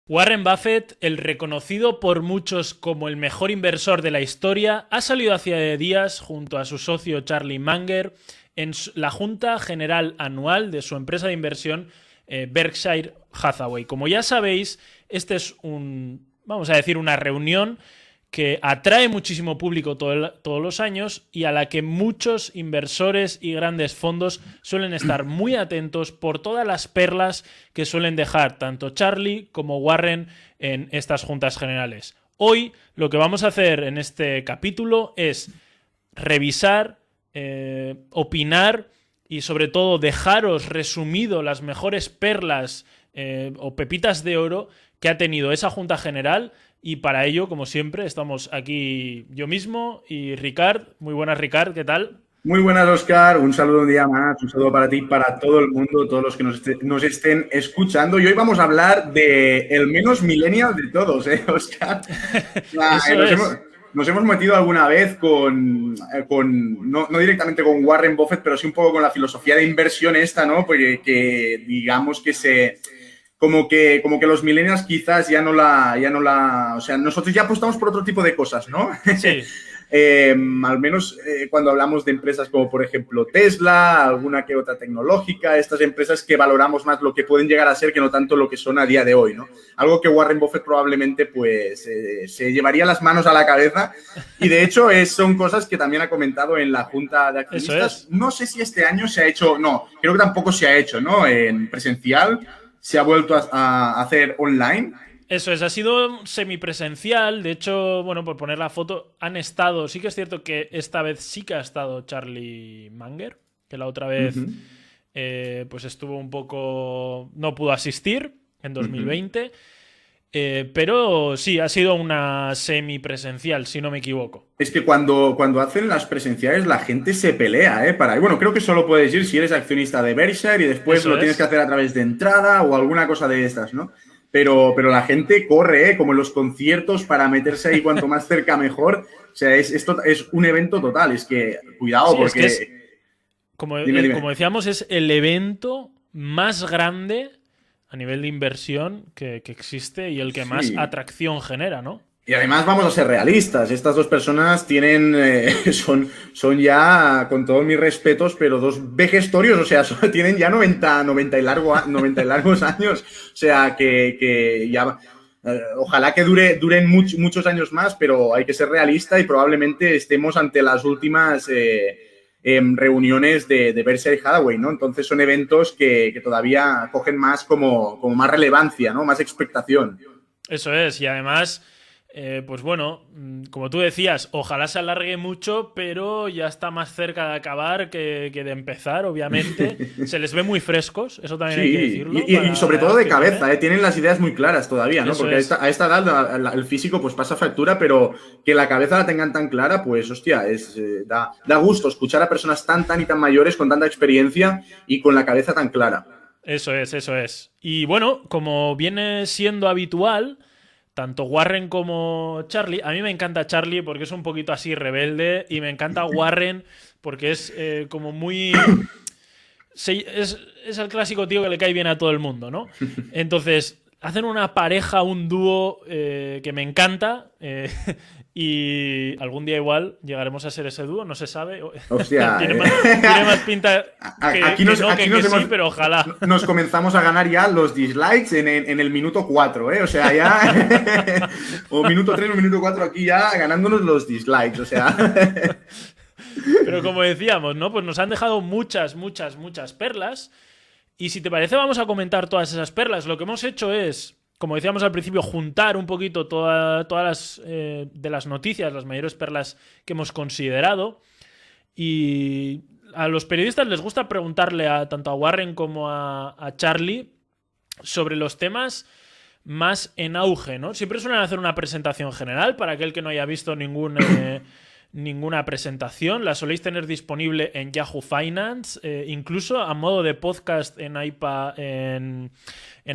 Warren Buffett, el reconocido por muchos como el mejor inversor de la historia, ha salido hace días junto a su socio Charlie Munger en la Junta General Anual de su empresa de inversión Berkshire Hathaway. Como ya sabéis, este es vamos a decir, una reunión que atrae muchísimo público todos los años y a la que muchos inversores y grandes fondos suelen estar muy atentos por todas las perlas que suelen dejar tanto Charlie como Warren en estas juntas generales. Hoy lo que vamos a hacer en este capítulo es revisar, opinar y sobre todo dejaros resumido las mejores perlas o pepitas de oro que ha tenido esa junta general. Y para ello, como siempre, estamos aquí yo mismo y Ricard. Muy buenas, Ricard, ¿qué tal? Muy buenas, Óscar. Un saludo un día más. Un saludo para ti, para todo el mundo, todos los que nos estén escuchando. Y hoy vamos a hablar de el menos millennial de todos, Óscar? Eso es. Nos hemos metido alguna vez no directamente con Warren Buffett, pero sí un poco con la filosofía de inversión esta, ¿no? Porque que digamos que como que los millennials quizás o sea, nosotros ya apostamos por otro tipo de cosas, ¿no? Sí. Al menos cuando hablamos de empresas como, por ejemplo, Tesla, alguna que otra tecnológica, estas empresas que valoramos más lo que pueden llegar a ser que no tanto lo que son a día de hoy, ¿no? Algo que Warren Buffett probablemente, pues, se llevaría las manos a la cabeza y, de hecho, son cosas que también ha comentado en la Junta de Accionistas. No sé si este año se ha hecho, no, creo que tampoco se ha hecho, ¿no? En presencial. Se ha vuelto a hacer online. Eso es, ha sido semipresencial. De hecho, bueno, por poner la foto, han estado. Sí que es cierto que esta vez sí que ha estado Charlie Munger, que la otra vez pues estuvo un poco. No pudo asistir en 2020. Pero sí, ha sido una semipresencial, si no me equivoco. Es que cuando hacen las presenciales la gente se pelea, bueno, creo que solo puedes ir si eres accionista de Berkshire y después Eso lo tienes que hacer a través de entrada o alguna cosa de estas, ¿no? Pero la gente corre, como en los conciertos, para meterse ahí cuanto más cerca mejor. O sea, esto es un evento total. Es que, cuidado, sí, porque... es que Dime. como decíamos, es el evento más grande a nivel de inversión que existe y el que más atracción genera, ¿no? Y además vamos a ser realistas, estas dos personas tienen, son ya, con todos mis respetos, pero dos vejestorios, o sea, tienen ya 90 y largos años, o sea, que ya, ojalá que duren muchos años más, pero hay que ser realista y probablemente estemos ante las últimas reuniones de Berkshire Hathaway, ¿no? Entonces son eventos que todavía cogen más como más relevancia, ¿no? Más expectación. Eso es, y además... pues bueno, como tú decías, ojalá se alargue mucho, pero ya está más cerca de acabar que de empezar, obviamente. Se les ve muy frescos, eso también hay que decirlo. Y sobre todo de cabeza, tienen las ideas muy claras todavía, ¿no? Eso porque es. a esta edad el físico pues pasa factura, pero que la cabeza la tengan tan clara, pues hostia, da gusto escuchar a personas tan y tan mayores con tanta experiencia y con la cabeza tan clara. Eso es, eso es. Y bueno, como viene siendo habitual, tanto Warren como Charlie, a mí me encanta Charlie porque es un poquito así rebelde y me encanta Warren porque es como muy... Es el clásico tío que le cae bien a todo el mundo, ¿no? Entonces, hacen una pareja, un dúo que me encanta y algún día igual llegaremos a ser ese dúo, no se sabe. Hostia, tiene más pinta aquí sí, pero ojalá. Nos comenzamos a ganar ya los dislikes en el minuto 4, o sea, ya o minuto 3 o minuto 4 aquí ya ganándonos los dislikes, o sea. Pero como decíamos, ¿no? Pues nos han dejado muchas perlas. Y si te parece, vamos a comentar todas esas perlas. Lo que hemos hecho es, como decíamos al principio, juntar un poquito todas las de las noticias, las mayores perlas que hemos considerado. Y a los periodistas les gusta preguntarle tanto a Warren como a Charlie sobre los temas más en auge, ¿no? Siempre suelen hacer una presentación general para aquel que no haya visto ninguna presentación. La soléis tener disponible en Yahoo Finance, incluso a modo de podcast en iPad, en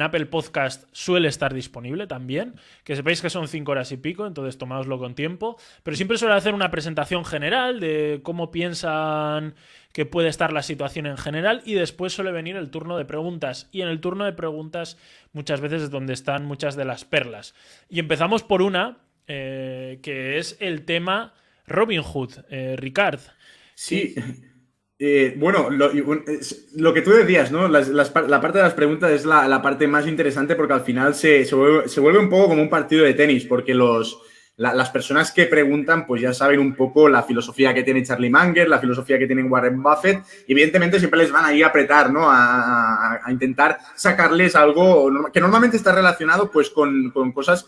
Apple Podcast suele estar disponible también. Que sepáis que son 5 horas y pico, entonces tomáoslo con tiempo. Pero siempre suele hacer una presentación general de cómo piensan que puede estar la situación en general, y después suele venir el turno de preguntas. Y en el turno de preguntas muchas veces es donde están muchas de las perlas. Y empezamos por una que es el tema Robinhood. Ricard. Sí. Bueno, lo que tú decías, ¿no? La parte de las preguntas es la parte más interesante, porque al final se vuelve un poco como un partido de tenis, porque las personas que preguntan pues ya saben un poco la filosofía que tiene Charlie Munger, la filosofía que tiene Warren Buffett, y evidentemente siempre les van ahí a apretar, ¿no? A intentar sacarles algo que normalmente está relacionado pues con cosas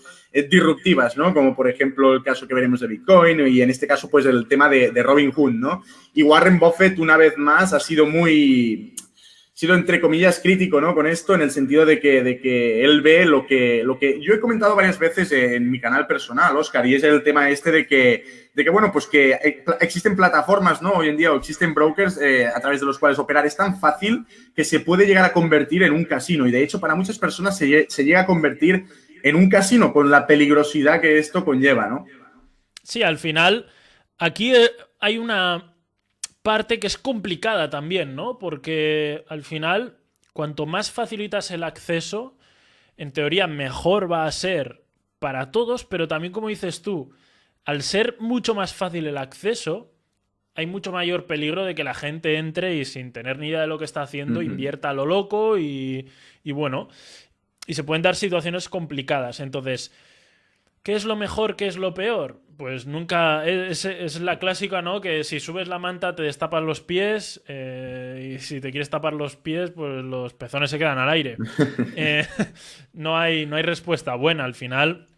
disruptivas, ¿no? Como por ejemplo el caso que veremos de Bitcoin, y en este caso pues el tema de Robinhood, ¿no? Y Warren Buffett una vez más ha sido entre comillas crítico, ¿no? Con esto, en el sentido de que él ve lo que yo he comentado varias veces en mi canal personal, Óscar, y es el tema este de que bueno, pues que existen plataformas, ¿no? Hoy en día, o existen brokers a través de los cuales operar. Es tan fácil que se puede llegar a convertir en un casino, y de hecho para muchas personas se llega a convertir en un casino con la peligrosidad que esto conlleva, ¿no? Sí, al final aquí hay una parte que es complicada también, ¿no? Porque al final, cuanto más facilitas el acceso, en teoría mejor va a ser para todos, pero también, como dices tú, al ser mucho más fácil el acceso, hay mucho mayor peligro de que la gente entre y sin tener ni idea de lo que está haciendo, invierta a lo loco y bueno, y se pueden dar situaciones complicadas. Entonces, ¿qué es lo mejor? ¿Qué es lo peor? Pues nunca... Es la clásica, ¿no? Que si subes la manta te destapas los pies, y si te quieres tapar los pies, pues los pezones se quedan al aire. No hay respuesta buena. Al final,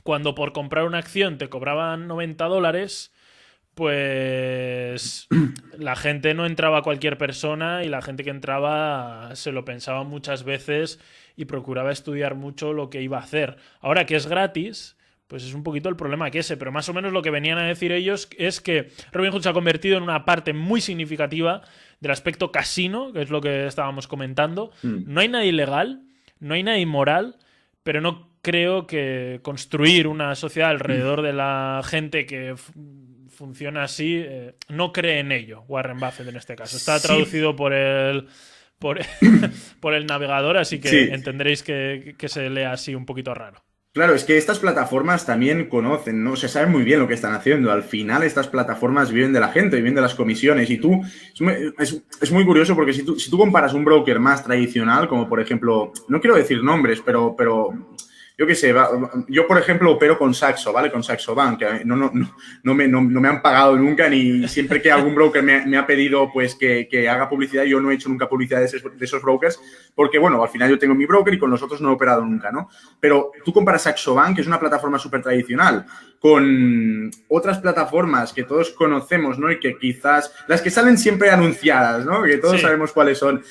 cuando por comprar una acción te cobraban $90, pues la gente no entraba a cualquier persona, y la gente que entraba se lo pensaba muchas veces y procuraba estudiar mucho lo que iba a hacer. Ahora que es gratis, pues es un poquito el problema que ese, pero más o menos lo que venían a decir ellos es que Robinhood se ha convertido en una parte muy significativa del aspecto casino, que es lo que estábamos comentando. No hay nada ilegal, no hay nada inmoral, pero no creo que construir una sociedad alrededor de la gente que funciona así, no cree en ello Warren Buffett en este caso. Está traducido por el navegador, así que entenderéis que se lea así un poquito raro. Claro, es que estas plataformas también conocen, ¿no? Se saben muy bien lo que están haciendo. Al final, estas plataformas viven de la gente, viven de las comisiones. Y tú, es muy curioso, porque si tú comparas un broker más tradicional, como por ejemplo, no quiero decir nombres, pero yo qué sé, yo por ejemplo opero con Saxo, ¿vale? Con Saxo Bank, que no me han pagado nunca, ni siempre que algún broker me ha pedido pues que haga publicidad. Yo no he hecho nunca publicidad de esos brokers, porque bueno, al final yo tengo mi broker y con los otros no he operado nunca, ¿no? Pero tú comparas Saxo Bank, que es una plataforma súper tradicional, con otras plataformas que todos conocemos, ¿no? Y que quizás, las que salen siempre anunciadas, ¿no? Que todos sabemos cuáles son.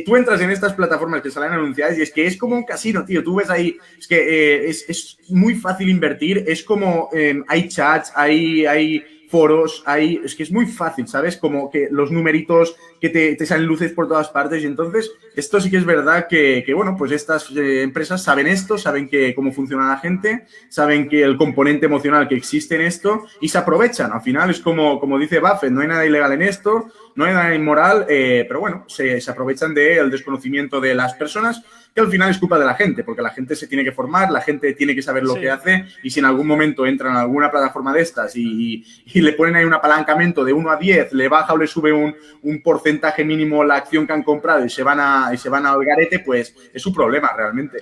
Tú entras en estas plataformas que salen anunciadas y es que es como un casino, tío. Tú ves ahí, es que es muy fácil invertir, es como hay chats, hay foros, es que es muy fácil, ¿sabes? Como que los numeritos que te salen luces por todas partes, y entonces esto sí que es verdad que bueno, pues estas empresas saben esto, saben cómo funciona la gente, saben que el componente emocional que existe en esto, y se aprovechan. Al final es como dice Buffett, no hay nada ilegal en esto, no hay nada inmoral, pero bueno, se aprovechan del desconocimiento de las personas, que al final es culpa de la gente, porque la gente se tiene que formar, la gente tiene que saber lo que hace, y si en algún momento entran a alguna plataforma de estas y le ponen ahí un apalancamiento de 1 a 10, le baja o le sube un porcentaje mínimo la acción que han comprado y se van al garete, pues es su problema realmente.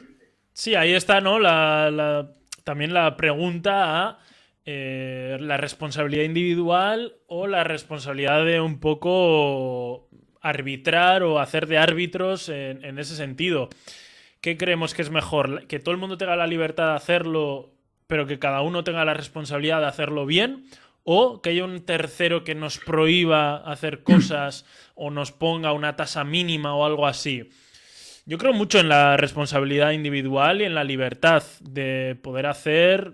Sí, ahí está, ¿no? También la pregunta a la responsabilidad individual o la responsabilidad de un poco arbitrar o hacer de árbitros en ese sentido. ¿Qué creemos que es mejor? ¿Que todo el mundo tenga la libertad de hacerlo, pero que cada uno tenga la responsabilidad de hacerlo bien? ¿O que haya un tercero que nos prohíba hacer cosas o nos ponga una tasa mínima o algo así? Yo creo mucho en la responsabilidad individual y en la libertad de poder hacer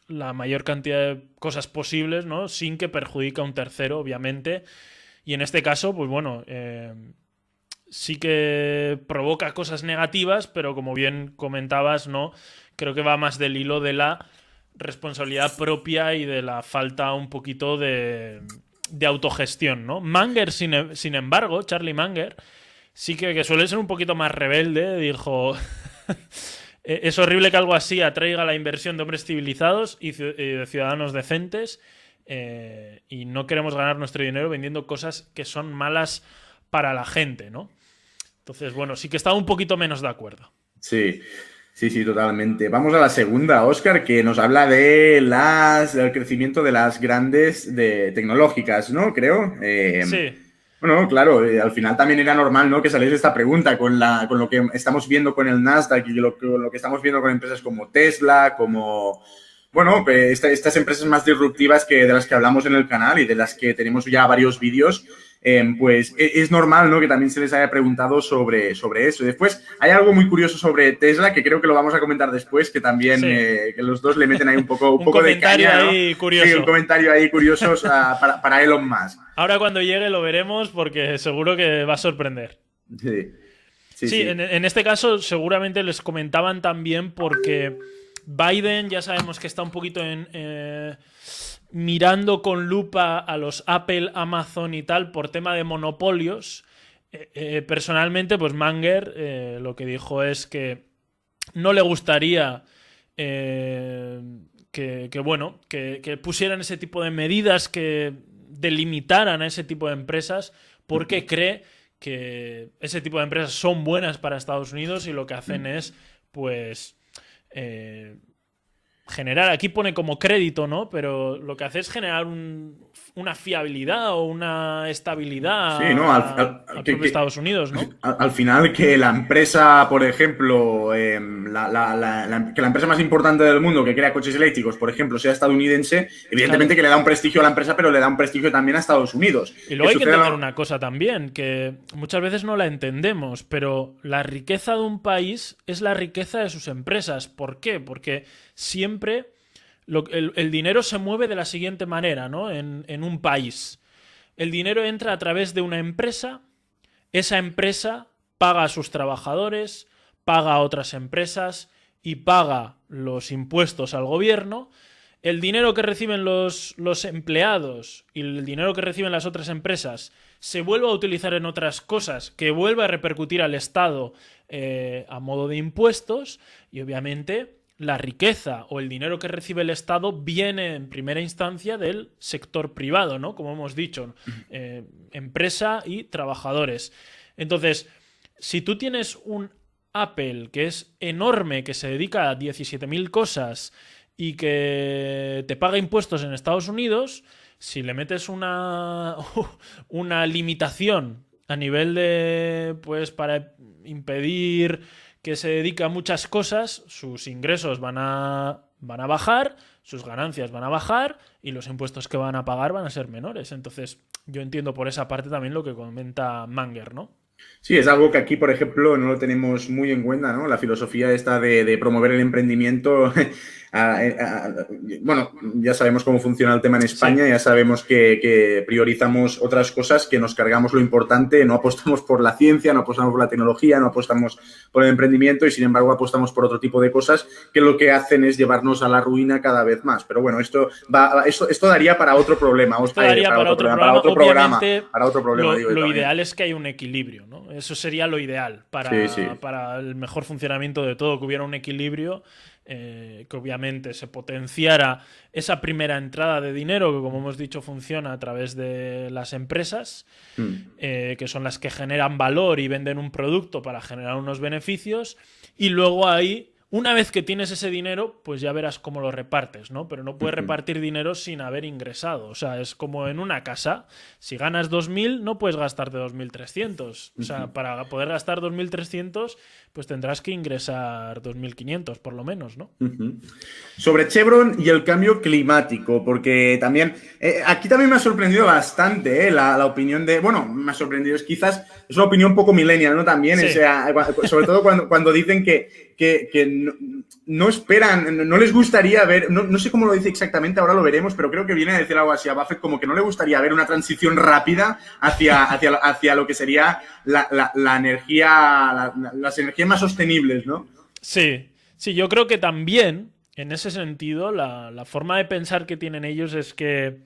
la mayor cantidad de cosas posibles, ¿no? Sin que perjudique a un tercero, obviamente. Y en este caso, pues bueno, sí que provoca cosas negativas, pero como bien comentabas, ¿no? Creo que va más del hilo de la responsabilidad propia y de la falta un poquito de autogestión, ¿no? Munger, sin embargo, Charlie Munger, sí que suele ser un poquito más rebelde, dijo... Es horrible que algo así atraiga la inversión de hombres civilizados y de ciudadanos decentes, y no queremos ganar nuestro dinero vendiendo cosas que son malas para la gente, ¿no? Entonces, bueno, sí que estaba un poquito menos de acuerdo. Sí, sí, totalmente. Vamos a la segunda, Óscar, que nos habla de del crecimiento de las grandes tecnológicas, ¿no? Creo. Sí. Bueno, claro, al final también era normal, ¿no?, que saliese esta pregunta con lo que estamos viendo con el Nasdaq y lo que estamos viendo con empresas como Tesla, como... Bueno, estas empresas más disruptivas de las que hablamos en el canal y de las que tenemos ya varios vídeos, pues es normal, ¿no?, que también se les haya preguntado sobre eso. Y después hay algo muy curioso sobre Tesla, que creo que lo vamos a comentar después, que también Sí. que los dos le meten ahí un poco de comentario caña, ¿no? ahí curioso. Sí, un comentario ahí curioso para Elon Musk. Ahora cuando llegue lo veremos porque seguro que va a sorprender. Sí. En este caso seguramente les comentaban también porque Biden ya sabemos que está un poquito mirando con lupa a los Apple, Amazon y tal por tema de monopolios. Personalmente, pues Munger lo que dijo es que no le gustaría que pusieran ese tipo de medidas que delimitaran a ese tipo de empresas porque cree que ese tipo de empresas son buenas para Estados Unidos y lo que hacen es, pues... generar, aquí pone como crédito, ¿no? Pero lo que hace es generar una fiabilidad o una estabilidad sí, ¿no? al propio Estados Unidos, ¿no? Al final, que la empresa, por ejemplo, que la empresa más importante del mundo que crea coches eléctricos, por ejemplo, sea estadounidense, evidentemente, claro, que le da un prestigio a la empresa, pero le da un prestigio también a Estados Unidos. Y luego hay que entender una cosa también, que muchas veces no la entendemos, pero la riqueza de un país es la riqueza de sus empresas. ¿Por qué? Porque siempre el dinero se mueve de la siguiente manera, ¿no? En un país. El dinero entra a través de una empresa, esa empresa paga a sus trabajadores, paga a otras empresas y paga los impuestos al gobierno. El dinero que reciben los empleados y el dinero que reciben las otras empresas se vuelve a utilizar en otras cosas que vuelve a repercutir al Estado a modo de impuestos, y obviamente la riqueza o el dinero que recibe el Estado viene en primera instancia del sector privado, ¿no? Como hemos dicho, empresa y trabajadores. Entonces, si tú tienes un Apple que es enorme, que se dedica a 17.000 cosas y que te paga impuestos en Estados Unidos, si le metes una limitación a nivel de, pues, para impedir que se dedique a muchas cosas, sus ingresos van a bajar, sus ganancias van a bajar y los impuestos que van a pagar van a ser menores. Entonces, yo entiendo por esa parte también lo que comenta Munger, ¿no? Sí, es algo que aquí, por ejemplo, no lo tenemos muy en cuenta, ¿no? La filosofía esta de promover el emprendimiento. Bueno, ya sabemos cómo funciona el tema en España, sí. Ya sabemos que priorizamos otras cosas, que nos cargamos lo importante, no apostamos por la ciencia, no apostamos por la tecnología, no apostamos por el emprendimiento y, sin embargo, apostamos por otro tipo de cosas que lo que hacen es llevarnos a la ruina cada vez más. Pero bueno, esto daría para otro problema. Esto daría para otro programa. Lo ideal ideal es que haya un equilibrio, ¿no? Eso sería lo ideal para el mejor funcionamiento de todo, que hubiera un equilibrio, que obviamente se potenciara esa primera entrada de dinero que, como hemos dicho, funciona a través de las empresas, que son las que generan valor y venden un producto para generar unos beneficios, y luego ahí, una vez que tienes ese dinero, pues ya verás cómo lo repartes, ¿no? Pero no puedes repartir dinero sin haber ingresado. O sea, es como en una casa. Si ganas 2.000, no puedes gastarte 2.300. O sea, para poder gastar 2.300, pues tendrás que ingresar 2.500, por lo menos, ¿no? Sobre Chevron y el cambio climático, porque también... aquí también me ha sorprendido bastante la opinión de... Bueno, me ha sorprendido. Es una opinión un poco millennial, ¿no? También, sí. O sea, sobre todo cuando dicen que no esperan, no les gustaría ver, no sé cómo lo dice exactamente, ahora lo veremos, pero creo que viene a decir algo así a Buffett, como que no le gustaría ver una transición rápida hacia lo que sería la energía, las energías más sostenibles, ¿no? Sí, sí, yo creo que también, en ese sentido, la forma de pensar que tienen ellos es que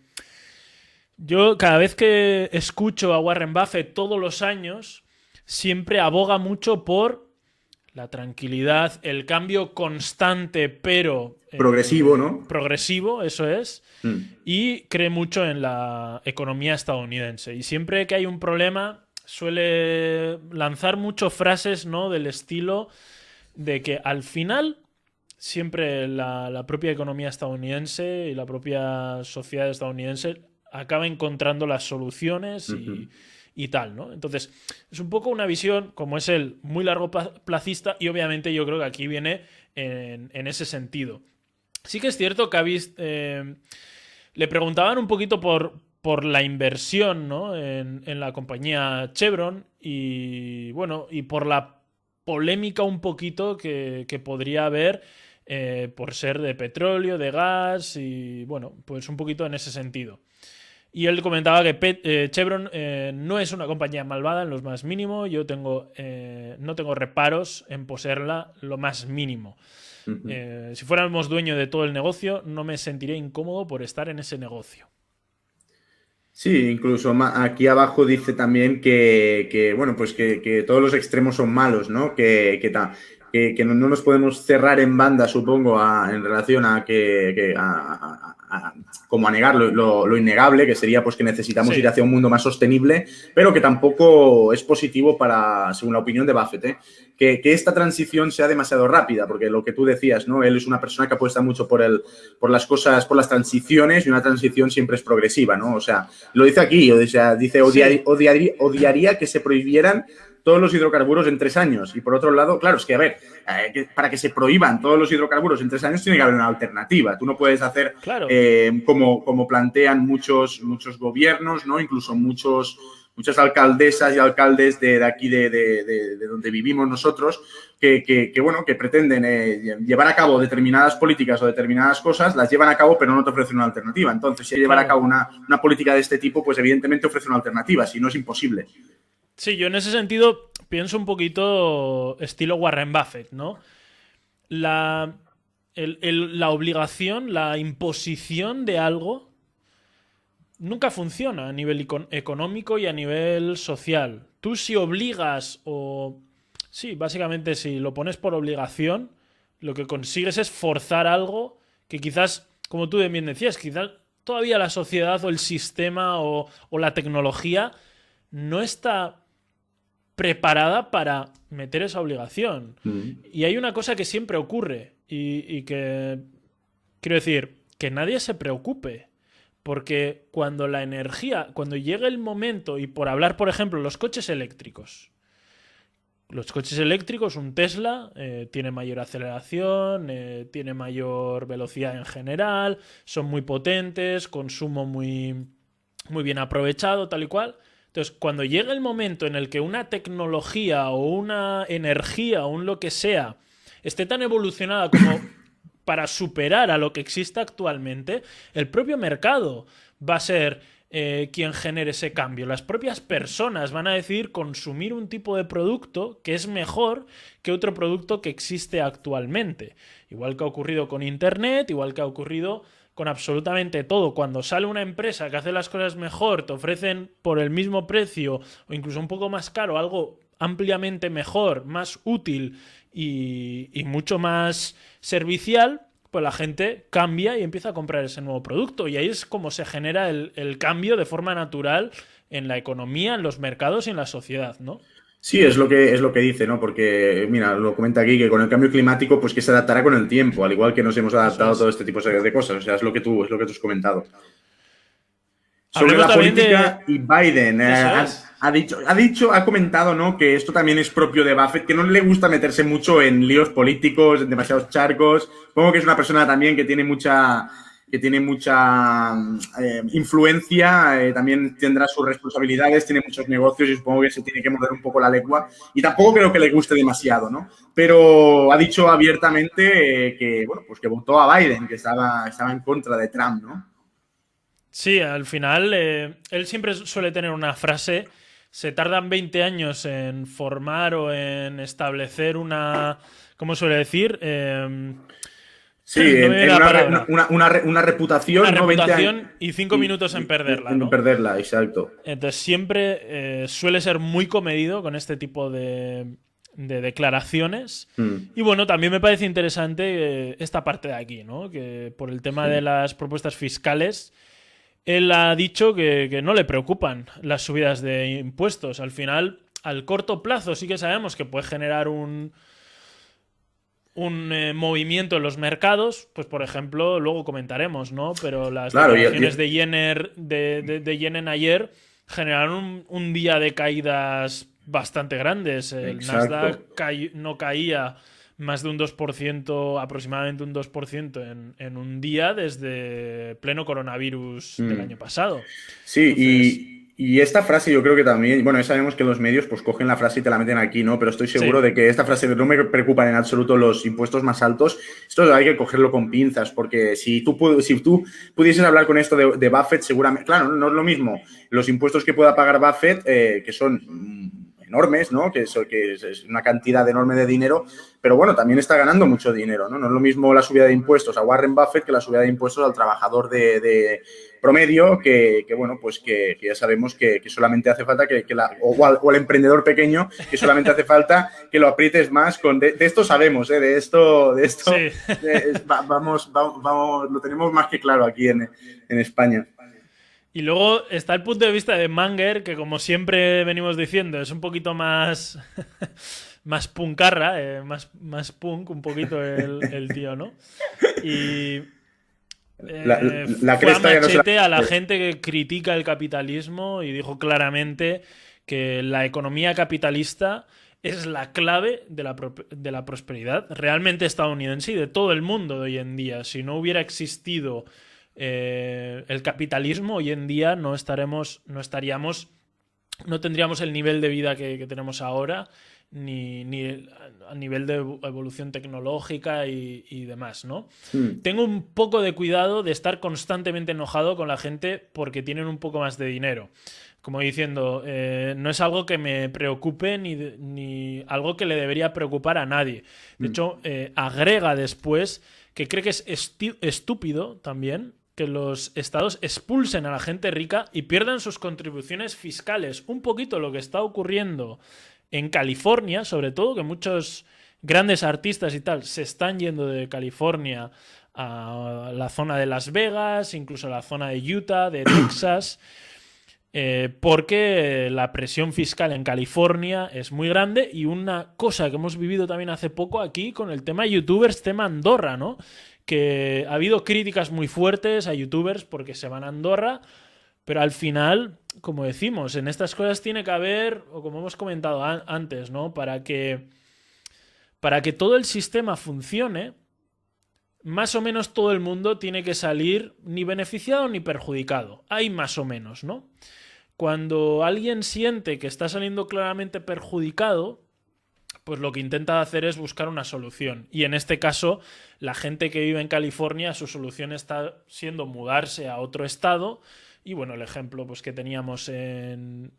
yo cada vez que escucho a Warren Buffett todos los años, siempre aboga mucho por la tranquilidad, el cambio constante, pero Progresivo, ¿no? progresivo, eso es, y cree mucho en la economía estadounidense. Y siempre que hay un problema, suele lanzar mucho frases, ¿no? Del estilo de que al final siempre la propia economía estadounidense y la propia sociedad estadounidense acaba encontrando las soluciones y tal, ¿no? Entonces, es un poco una visión, como es el muy largo placista, y obviamente yo creo que aquí viene en ese sentido. Sí que es cierto que le preguntaban un poquito por la inversión, ¿no? en la compañía Chevron y, bueno, y por la polémica un poquito que podría haber por ser de petróleo, de gas y, bueno, pues un poquito en ese sentido. Y él comentaba que Chevron no es una compañía malvada en lo más mínimo. Yo no tengo reparos en poseerla lo más mínimo. Si fuéramos dueños de todo el negocio, no me sentiría incómodo por estar en ese negocio. Sí, incluso aquí abajo dice también bueno, pues que todos los extremos son malos, ¿no? Que no nos podemos cerrar en banda, supongo, en relación a como a negar lo innegable, que sería pues que necesitamos ir hacia un mundo más sostenible, pero que tampoco es positivo según la opinión de Buffett, que esta transición sea demasiado rápida, porque lo que tú decías, ¿no? Él es una persona que apuesta mucho por las cosas, por las transiciones, y una transición siempre es progresiva, ¿no? O sea, lo dice aquí, o sea, dice odiaría que se prohibieran todos los hidrocarburos en 3 años. Y por otro lado, claro, es que, a ver, para que se prohíban todos los hidrocarburos en 3 años tiene que haber una alternativa. Tú no puedes hacer, claro, como plantean muchos gobiernos, ¿no? Incluso muchas alcaldesas y alcaldes de aquí, de donde vivimos nosotros, que pretenden llevar a cabo determinadas políticas o determinadas cosas, las llevan a cabo, pero no te ofrecen una alternativa. Entonces, si llevar a cabo una política de este tipo, pues evidentemente ofrece una alternativa, si no es imposible. Sí, yo en ese sentido pienso un poquito estilo Warren Buffett, ¿no? La obligación, la imposición de algo nunca funciona a nivel económico y a nivel social. Tú si obligas Sí, básicamente si lo pones por obligación, lo que consigues es forzar algo que quizás, como tú bien decías, quizás todavía la sociedad o el sistema o la tecnología no está preparada para meter esa obligación. Y hay una cosa que siempre ocurre y que, quiero decir, que nadie se preocupe. Porque cuando llegue el momento, y por hablar, por ejemplo, los coches eléctricos, un Tesla tiene mayor aceleración, tiene mayor velocidad en general, son muy potentes, consumo muy, muy bien aprovechado, tal y cual. Entonces, cuando llega el momento en el que una tecnología o una energía o un lo que sea esté tan evolucionada como para superar a lo que existe actualmente, el propio mercado va a ser quien genere ese cambio. Las propias personas van a decidir consumir un tipo de producto que es mejor que otro producto que existe actualmente. Igual que ha ocurrido con Internet, igual que ha ocurrido con absolutamente todo. Cuando sale una empresa que hace las cosas mejor, te ofrecen por el mismo precio o incluso un poco más caro algo ampliamente mejor, más útil y mucho más servicial, pues la gente cambia y empieza a comprar ese nuevo producto. Y ahí es como se genera el cambio de forma natural en la economía, en los mercados y en la sociedad, ¿no? Sí, es lo que dice, ¿no? Porque, mira, lo comenta aquí, que con el cambio climático, pues que se adaptará con el tiempo, al igual que nos hemos adaptado a todo este tipo de cosas. O sea, es lo que tú has comentado. Sobre Hablemos la política de... y Biden, ha comentado, ¿no? Que esto también es propio de Buffett, que no le gusta meterse mucho en líos políticos, en demasiados charcos. Supongo que es una persona también que tiene mucha que tiene mucha influencia, también tendrá sus responsabilidades, tiene muchos negocios y supongo que se tiene que morder un poco la lengua y tampoco creo que le guste demasiado, ¿no? Pero ha dicho abiertamente que, bueno, pues que votó a Biden, que estaba en contra de Trump, ¿no? Sí, al final él siempre suele tener una frase, se tardan 20 años en formar o en establecer una, ¿cómo suele decir? Sí, No me viene en la palabra. una reputación, Una ¿no? 20 años reputación y 5 minutos en perderla, en ¿no? perderla, exacto. Entonces siempre suele ser muy comedido con este tipo de declaraciones. Mm, Y bueno, también me parece interesante esta parte de aquí, ¿no? Que por el tema de sí. las propuestas fiscales, él ha dicho que no le preocupan las subidas de impuestos. Al final, al corto plazo sí que sabemos que puede generar un movimiento en los mercados, pues por ejemplo, luego comentaremos, ¿no? Pero las Claro, declaraciones de Yellen ayer generaron un día de caídas bastante grandes. El exacto. Nasdaq no caía más de un 2%, aproximadamente un 2% en un día desde pleno coronavirus del Mm. año pasado. Sí, Entonces, y esta frase yo creo que también, bueno, ya sabemos que los medios pues cogen la frase y te la meten aquí, ¿no? Pero estoy seguro sí, de que esta frase de no me preocupan en absoluto los impuestos más altos, esto hay que cogerlo con pinzas, porque si tú pudieses hablar con esto de Buffett, seguramente, claro, no es lo mismo los impuestos que pueda pagar Buffett, que son enormes, ¿no? Que es una cantidad enorme de dinero, pero bueno, también está ganando mucho dinero, ¿no? No es lo mismo la subida de impuestos a Warren Buffett que la subida de impuestos al trabajador de promedio que, bueno, pues que ya sabemos que solamente hace falta o al emprendedor pequeño, que solamente hace falta que lo aprietes más de esto sabemos, ¿eh? sí. Vamos, lo tenemos más que claro aquí en España. Y luego está el punto de vista de Manger, que como siempre venimos diciendo, es un poquito más, más puncarra, más punk, un poquito el tío, ¿no? Y La, la fue a cresta ya no se la... machete a la gente que critica el capitalismo y dijo claramente que la economía capitalista es la clave de la prosperidad realmente estadounidense y de todo el mundo de hoy en día. Si no hubiera existido el capitalismo, hoy en día no tendríamos el nivel de vida que tenemos ahora, ni a nivel de evolución tecnológica y demás, ¿no? Mm, Tengo un poco de cuidado de estar constantemente enojado con la gente porque tienen un poco más de dinero. Como diciendo, no es algo que me preocupe ni algo que le debería preocupar a nadie. De mm. hecho, agrega después que cree que es estúpido también que los estados expulsen a la gente rica y pierdan sus contribuciones fiscales. Un poquito lo que está ocurriendo en California, sobre todo, que muchos grandes artistas y tal se están yendo de California a la zona de Las Vegas, incluso a la zona de Utah, de Texas, porque la presión fiscal en California es muy grande y una cosa que hemos vivido también hace poco aquí con el tema youtubers, tema Andorra, ¿no? Que ha habido críticas muy fuertes a youtubers porque se van a Andorra, pero al final, como decimos, en estas cosas tiene que haber, o como hemos comentado antes, ¿no? Para que todo el sistema funcione, más o menos todo el mundo tiene que salir ni beneficiado ni perjudicado. Hay más o menos, ¿no? Cuando alguien siente que está saliendo claramente perjudicado, pues lo que intenta hacer es buscar una solución. Y en este caso, la gente que vive en California, su solución está siendo mudarse a otro estado. Y bueno, el ejemplo pues, que teníamos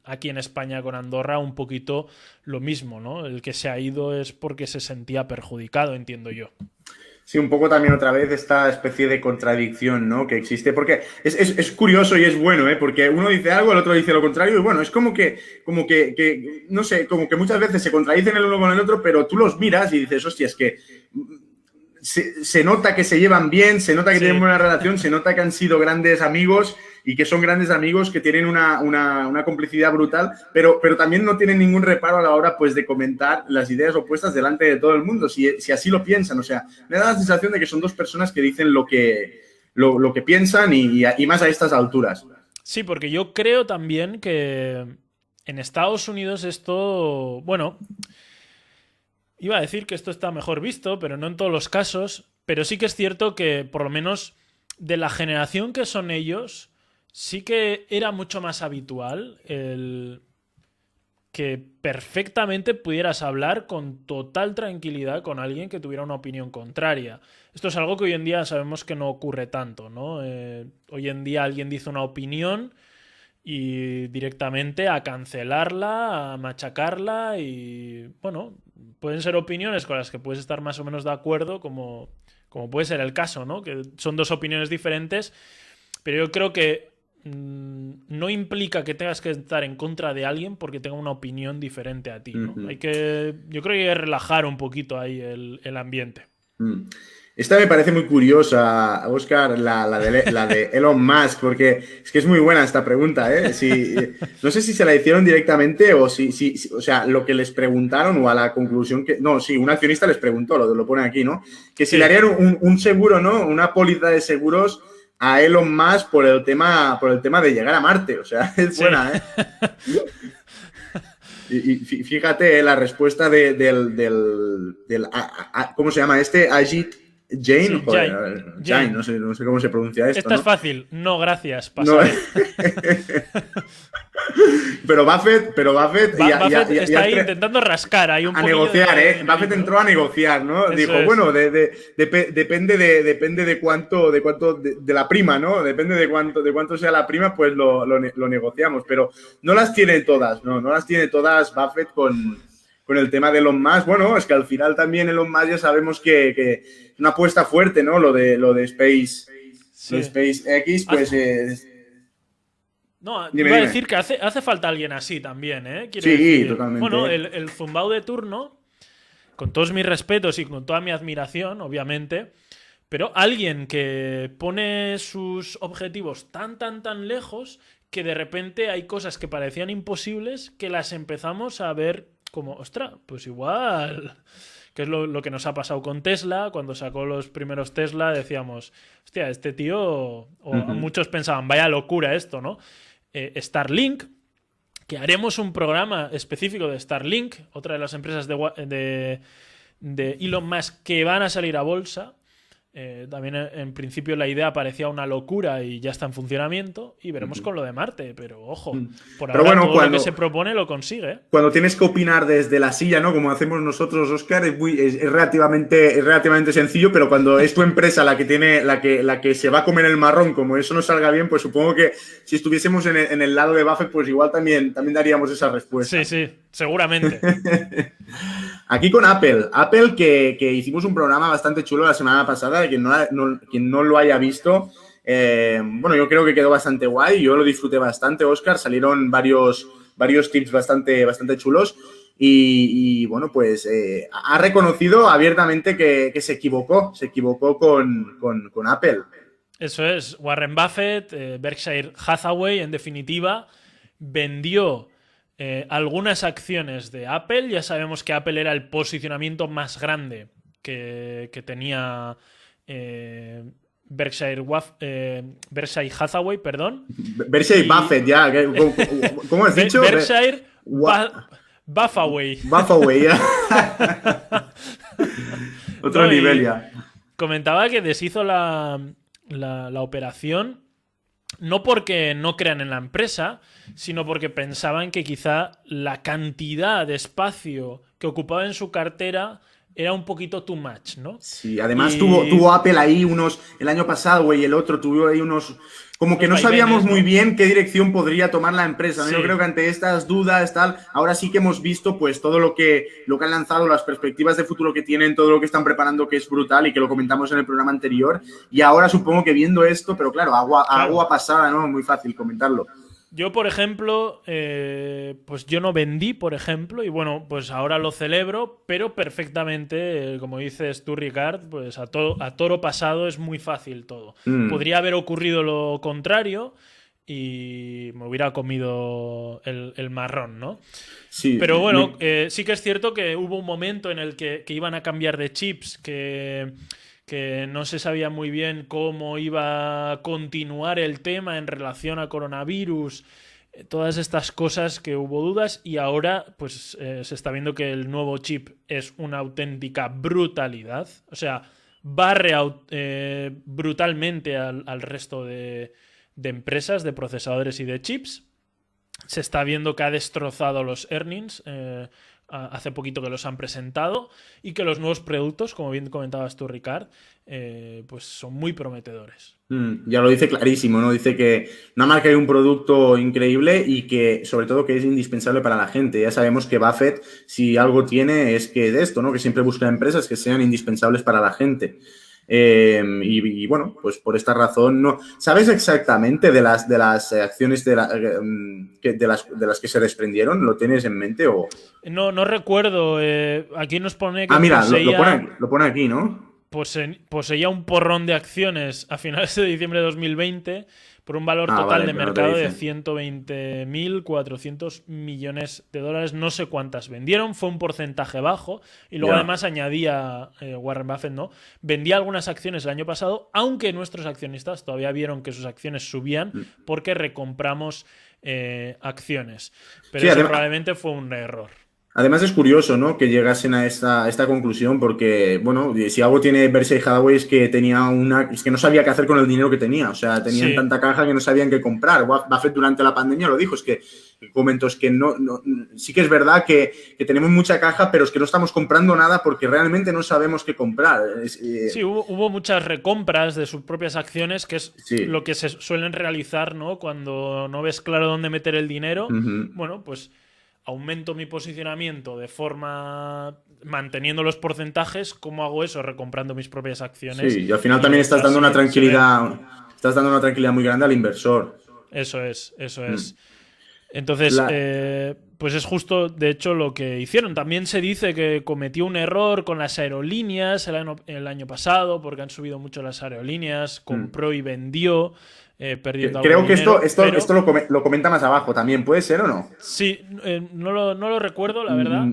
aquí en España con Andorra, un poquito lo mismo, ¿no? El que se ha ido es porque se sentía perjudicado, entiendo yo. Sí, un poco también otra vez esta especie de contradicción, ¿no? Que existe, porque es curioso y es bueno, ¿eh? Porque uno dice algo, el otro dice lo contrario, y bueno, es no sé, como que muchas veces se contradicen el uno con el otro, pero tú los miras y dices, hostia, es que se nota que se llevan bien, se nota que tienen Sí, buena relación, se nota que han sido grandes amigos y que son grandes amigos que tienen una complicidad brutal, pero también no tienen ningún reparo a la hora pues, de comentar las ideas opuestas delante de todo el mundo, si así lo piensan. O sea, me da la sensación de que son dos personas que dicen lo que piensan y más a estas alturas. sí, porque yo creo también que en Estados Unidos esto, bueno, iba a decir que esto está mejor visto, pero no en todos los casos. Pero sí que es cierto que por lo menos de la generación que son ellos, sí que era mucho más habitual el que perfectamente pudieras hablar con total tranquilidad con alguien que tuviera una opinión contraria. Esto es algo que hoy en día sabemos que no ocurre tanto, ¿no? Hoy en día alguien dice una opinión y directamente a cancelarla, a machacarla y, bueno, pueden ser opiniones con las que puedes estar más o menos de acuerdo, como puede ser el caso, ¿no? Que son dos opiniones diferentes, pero yo creo que no implica que tengas que estar en contra de alguien porque tenga una opinión diferente a ti, ¿no? Ujú. Yo creo que hay que relajar un poquito ahí el ambiente. Esta me parece muy curiosa, Oscar, la de Elon Musk, porque es que es muy buena esta pregunta, ¿eh? No sé si se la hicieron directamente o o sea, lo que les preguntaron o a la conclusión que... No, sí, un accionista les preguntó, lo pone aquí, ¿no? Que si Sí. le harían un seguro, ¿no? Una póliza de seguros a Elon Musk por el tema de llegar a Marte. O sea, es buena, ¿eh? Y fíjate la respuesta ¿cómo se llama este? Ajit Jain, Sí, joder, Jain, Jane. no sé cómo se pronuncia esto, Esta es ¿no? fácil. No, gracias. No. Pasaré. Pero Buffett Buffett está ahí intentando rascar. Hay un a poquillo negociar, ¿eh? de Buffett hilito. entró a negociar, ¿no? Eso Dijo, es. bueno, depende de cuánto de la prima, ¿no? Depende de cuánto sea la prima, pues lo negociamos. Pero no las tiene todas, ¿no? No las tiene todas Buffett con el tema de Elon Musk. Bueno, es que al final también Elon Musk ya sabemos que es una apuesta fuerte, ¿no? Lo de SpaceX, pues No, Dime, iba a dime. decir que hace falta alguien así también, ¿eh? Quiero Sí, decir, bueno, totalmente. el zumbao de turno, con todos mis respetos y con toda mi admiración, obviamente, pero alguien que pone sus objetivos tan lejos que de repente hay cosas que parecían imposibles que las empezamos a ver como, ostra, pues igual, que es lo que nos ha pasado con Tesla, cuando sacó los primeros Tesla decíamos, hostia, este tío, muchos pensaban, vaya locura esto, ¿no? Starlink, que haremos un programa específico de Starlink, otra de las empresas de Elon Musk que van a salir a bolsa. También en principio la idea parecía una locura y ya está en funcionamiento y veremos con lo de Marte, pero ojo, por Pero ahora bueno, todo lo que se propone lo consigue, ¿eh? cuando tienes que opinar desde la silla, ¿no? Como hacemos nosotros, Oscar, es relativamente sencillo, pero cuando es tu empresa la que se va a comer el marrón, como eso no salga bien, pues supongo que si estuviésemos en el lado de Buffett, pues igual también daríamos esa respuesta. Sí, seguramente. Aquí con Apple que hicimos un programa bastante chulo la semana pasada, de quien no lo haya visto, bueno, yo creo que quedó bastante guay, yo lo disfruté bastante, Oscar, salieron varios tips bastante chulos y bueno, pues ha reconocido abiertamente que se equivocó con Apple. Eso es, Warren Buffett, Berkshire Hathaway, en definitiva, vendió algunas acciones de Apple. Ya sabemos que Apple era el posicionamiento más grande que tenía Berkshire Hathaway, perdón. Berkshire Buffett, ya. ¿Cómo has dicho? Berkshire Buffaway. Buffaway, ya. Otro No, nivel ya. Comentaba que deshizo la operación no porque no crean en la empresa, sino porque pensaban que quizá la cantidad de espacio que ocupaba en su cartera era un poquito too much, ¿no? Sí, además tuvo Apple ahí el año pasado, güey, el otro tuvo ahí como que no sabíamos muy bien qué dirección podría tomar la empresa, ¿no? Sí. Yo creo que ante estas dudas, ahora sí que hemos visto pues todo lo que han lanzado, las perspectivas de futuro que tienen, todo lo que están preparando, que es brutal y que lo comentamos en el programa anterior. Y ahora supongo que viendo esto, pero claro, agua pasada, ¿no? Muy fácil comentarlo. Yo, por ejemplo, pues yo no vendí, por ejemplo, y bueno, pues ahora lo celebro, pero perfectamente, como dices tú, Ricard, pues a toro pasado es muy fácil todo. Podría haber ocurrido lo contrario y me hubiera comido el marrón, ¿no? Sí. Pero bueno, sí que es cierto que hubo un momento en el que iban a cambiar de chips, que no se sabía muy bien cómo iba a continuar el tema en relación a coronavirus, todas estas cosas que hubo dudas y ahora pues se está viendo que el nuevo chip es una auténtica brutalidad. O sea, barre brutalmente al resto de empresas, de procesadores y de chips. Se está viendo que ha destrozado los earnings. Hace poquito que los han presentado y que los nuevos productos, como bien comentabas tú, Ricard, pues son muy prometedores. Ya lo dice clarísimo, ¿no? Dice que una marca hay un producto increíble y que sobre todo que es indispensable para la gente. Ya sabemos que Buffett, si algo tiene, es que de esto, ¿no? Que siempre busca empresas que sean indispensables para la gente. Y bueno, pues por esta razón no. ¿Sabes exactamente de las acciones de las que se desprendieron? ¿Lo tienes en mente o? No recuerdo. Aquí nos pone que Mira, poseía, lo pone aquí, ¿no? poseía un porrón de acciones a finales de diciembre de 2020 por un valor total vale, de pero no te mercado de dice. 120.400 millones de dólares. No sé cuántas vendieron, fue un porcentaje bajo. Y luego Ya. además añadía Warren Buffett, ¿no? Vendía algunas acciones el año pasado, aunque nuestros accionistas todavía vieron que sus acciones subían porque recompramos acciones. Pero Sí, eso probablemente fue un error. además es curioso, ¿no? Que llegasen a esta conclusión porque, bueno, si algo tiene Berkshire Hathaway es que es que no sabía qué hacer con el dinero que tenía. O sea, tenían Sí. tanta caja que no sabían qué comprar. Buffett durante la pandemia lo dijo, es que comentó, es que sí que es verdad que tenemos mucha caja, pero es que no estamos comprando nada porque realmente no sabemos qué comprar. Sí, hubo muchas recompras de sus propias acciones, que es Sí. lo que se suelen realizar, ¿no? Cuando no ves claro dónde meter el dinero. Uh-huh. Bueno, pues aumento mi posicionamiento de forma manteniendo los porcentajes. ¿Cómo hago eso? Recomprando mis propias acciones. Sí, y al final Y también de hecho estás dando una así se ve. tranquilidad muy grande al inversor. Eso es. Mm. Entonces, La, pues es justo, de hecho, lo que hicieron. También se dice que cometió un error con las aerolíneas el año pasado, porque han subido mucho las aerolíneas, compró y vendió, perdiendo algo Creo de que dinero. esto lo comenta más abajo también, ¿puede ser o no? Sí, no lo recuerdo, la verdad.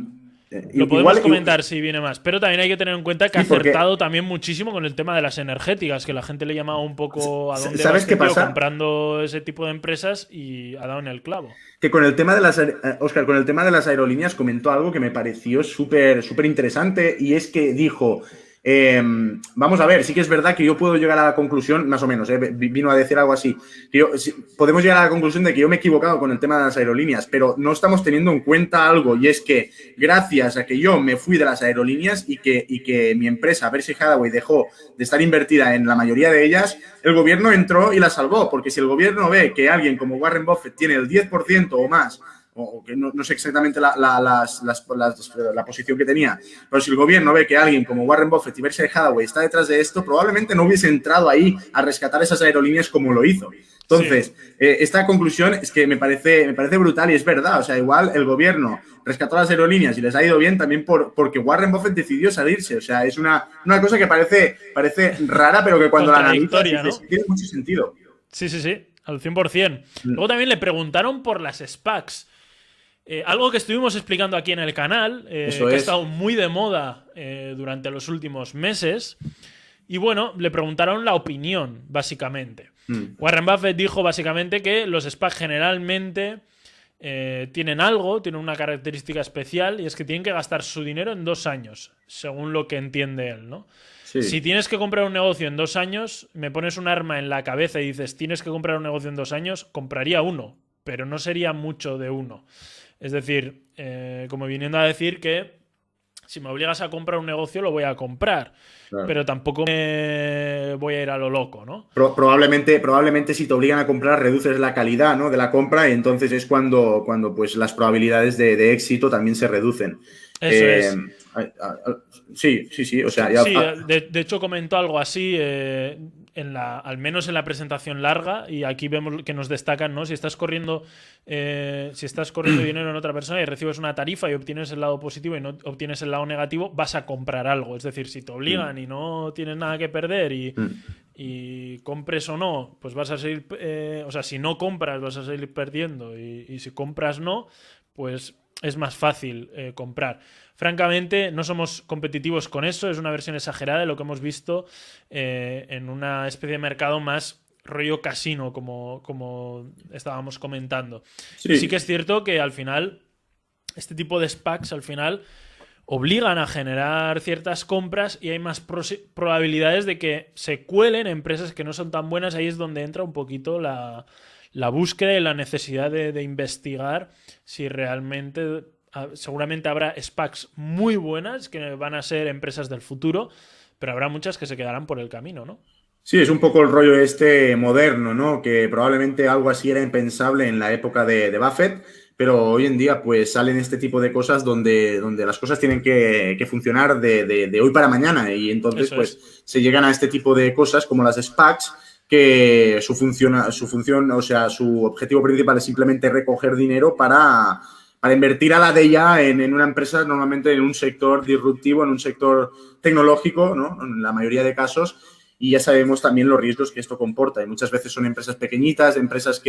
Lo podemos Igual, comentar si viene más, pero también hay que tener en cuenta que ha sí, porque acertado también muchísimo con el tema de las energéticas, que la gente le llamaba un poco a dónde va ¿sabes qué este tío pasa? comprando ese tipo de empresas y ha dado en el clavo. Que con el tema de Oscar, con el tema de las aerolíneas comentó algo que me pareció súper interesante y es que dijo, vamos a ver, sí que es verdad que yo puedo llegar a la conclusión, más o menos, vino a decir algo así, que podemos llegar a la conclusión de que yo me he equivocado con el tema de las aerolíneas, pero no estamos teniendo en cuenta algo y es que gracias a que yo me fui de las aerolíneas y que mi empresa, Berkshire Hathaway, dejó de estar invertida en la mayoría de ellas, el gobierno entró y la salvó, porque si el gobierno ve que alguien como Warren Buffett tiene el 10% o más, o que no sé exactamente la posición que tenía, pero si el gobierno ve que alguien como Warren Buffett y Berkshire Hathaway está detrás de esto, probablemente no hubiese entrado ahí a rescatar esas aerolíneas como lo hizo. Entonces, esta conclusión es que me parece brutal y es verdad. O sea, igual el gobierno rescató las aerolíneas y les ha ido bien también porque Warren Buffett decidió salirse. O sea, es una cosa que parece rara, pero que cuando la analizas Contradictoria, dices, ¿no? tiene mucho sentido. Sí, al 100%. Luego también le preguntaron por las SPACs. Algo que estuvimos explicando aquí en el canal, que ha estado muy de moda durante los últimos meses. Y bueno, le preguntaron la opinión, básicamente. Warren Buffett dijo básicamente que los SPAC generalmente tienen una característica especial, y es que tienen que gastar su dinero en 2 años, según lo que entiende él, ¿no? Sí. Si tienes que comprar un negocio en 2 años, me pones un arma en la cabeza y dices, tienes que comprar un negocio en 2 años, compraría uno, pero no sería mucho de uno. Es decir, como viniendo a decir que si me obligas a comprar un negocio, lo voy a comprar. Claro. Pero tampoco me voy a ir a lo loco, ¿no? Probablemente si te obligan a comprar, reduces la calidad, ¿no?, de la compra, y entonces es cuando pues las probabilidades de éxito también se reducen. Eso es. Sí. O sea, sí, de hecho comentó algo así, al menos en la presentación larga, y aquí vemos que nos destacan, ¿no? Si estás corriendo dinero en otra persona y recibes una tarifa y obtienes el lado positivo y no obtienes el lado negativo, vas a comprar algo. Es decir, si te obligan y no tienes nada que perder y compres o no, pues vas a seguir... o sea, si no compras vas a seguir perdiendo, y si compras no, pues es más fácil comprar. Francamente, no somos competitivos con eso, es una versión exagerada de lo que hemos visto en una especie de mercado más rollo casino, como estábamos comentando. Sí que es cierto que al final, este tipo de SPACs, al final, obligan a generar ciertas compras y hay más probabilidades de que se cuelen empresas que no son tan buenas. Ahí es donde entra un poquito la búsqueda y la necesidad de investigar si realmente... Seguramente habrá SPACs muy buenas que van a ser empresas del futuro, pero habrá muchas que se quedarán por el camino, ¿no? Sí, es un poco el rollo este moderno, ¿no? Que probablemente algo así era impensable en la época de Buffett, pero hoy en día pues salen este tipo de cosas donde las cosas tienen que funcionar de hoy para mañana y entonces pues se llegan a este tipo de cosas como las SPACs que su función, o sea, su objetivo principal es simplemente recoger dinero para invertir a la de ella en una empresa, normalmente en un sector disruptivo, en un sector tecnológico, ¿no? En la mayoría de casos. Y ya sabemos también los riesgos que esto comporta. Y muchas veces son empresas pequeñitas, empresas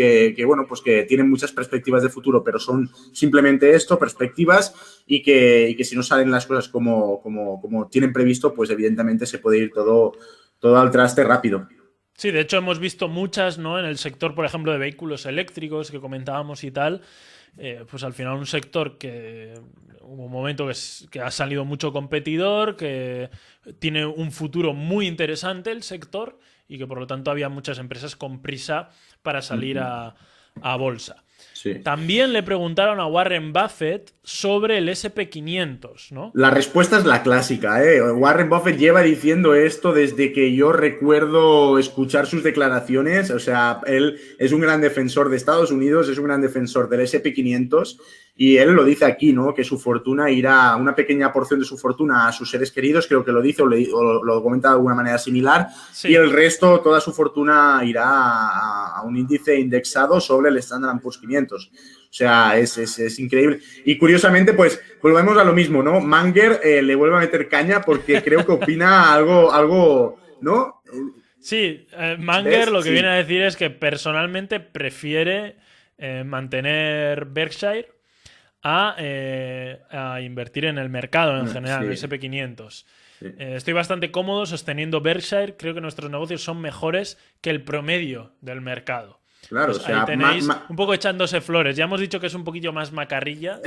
bueno, pues que tienen muchas perspectivas de futuro, pero son simplemente esto, perspectivas, y que si no salen las cosas como tienen previsto, pues evidentemente se puede ir todo al traste rápido. Sí, de hecho hemos visto muchas, ¿no? En el sector, por ejemplo, de vehículos eléctricos que comentábamos y tal. Pues al final un sector que hubo un momento que ha salido mucho competidor, que tiene un futuro muy interesante el sector y que por lo tanto había muchas empresas con prisa para salir a bolsa. Sí. También le preguntaron a Warren Buffett sobre el SP500, ¿no? La respuesta es la clásica, ¿eh? Warren Buffett lleva diciendo esto desde que yo recuerdo escuchar sus declaraciones. O sea, él es un gran defensor de Estados Unidos, es un gran defensor del SP500 y él lo dice aquí, ¿no? Que su fortuna irá, una pequeña porción de su fortuna a sus seres queridos, creo que lo dice o lo comenta de alguna manera similar, sí. Y el resto, toda su fortuna irá a un índice indexado sobre el Standard & Poor's 500. O sea, es increíble. Y curiosamente, pues, volvemos a lo mismo, ¿no? Munger le vuelve a meter caña porque creo que opina algo, ¿no? Sí, Munger lo que viene a decir es que personalmente prefiere mantener Berkshire a invertir en el mercado en general, en el SP500. Sí. Estoy bastante cómodo sosteniendo Berkshire. Creo que nuestros negocios son mejores que el promedio del mercado. Claro, pues o sea, ahí tenéis un poco echándose flores. Ya hemos dicho que es un poquito más macarrilla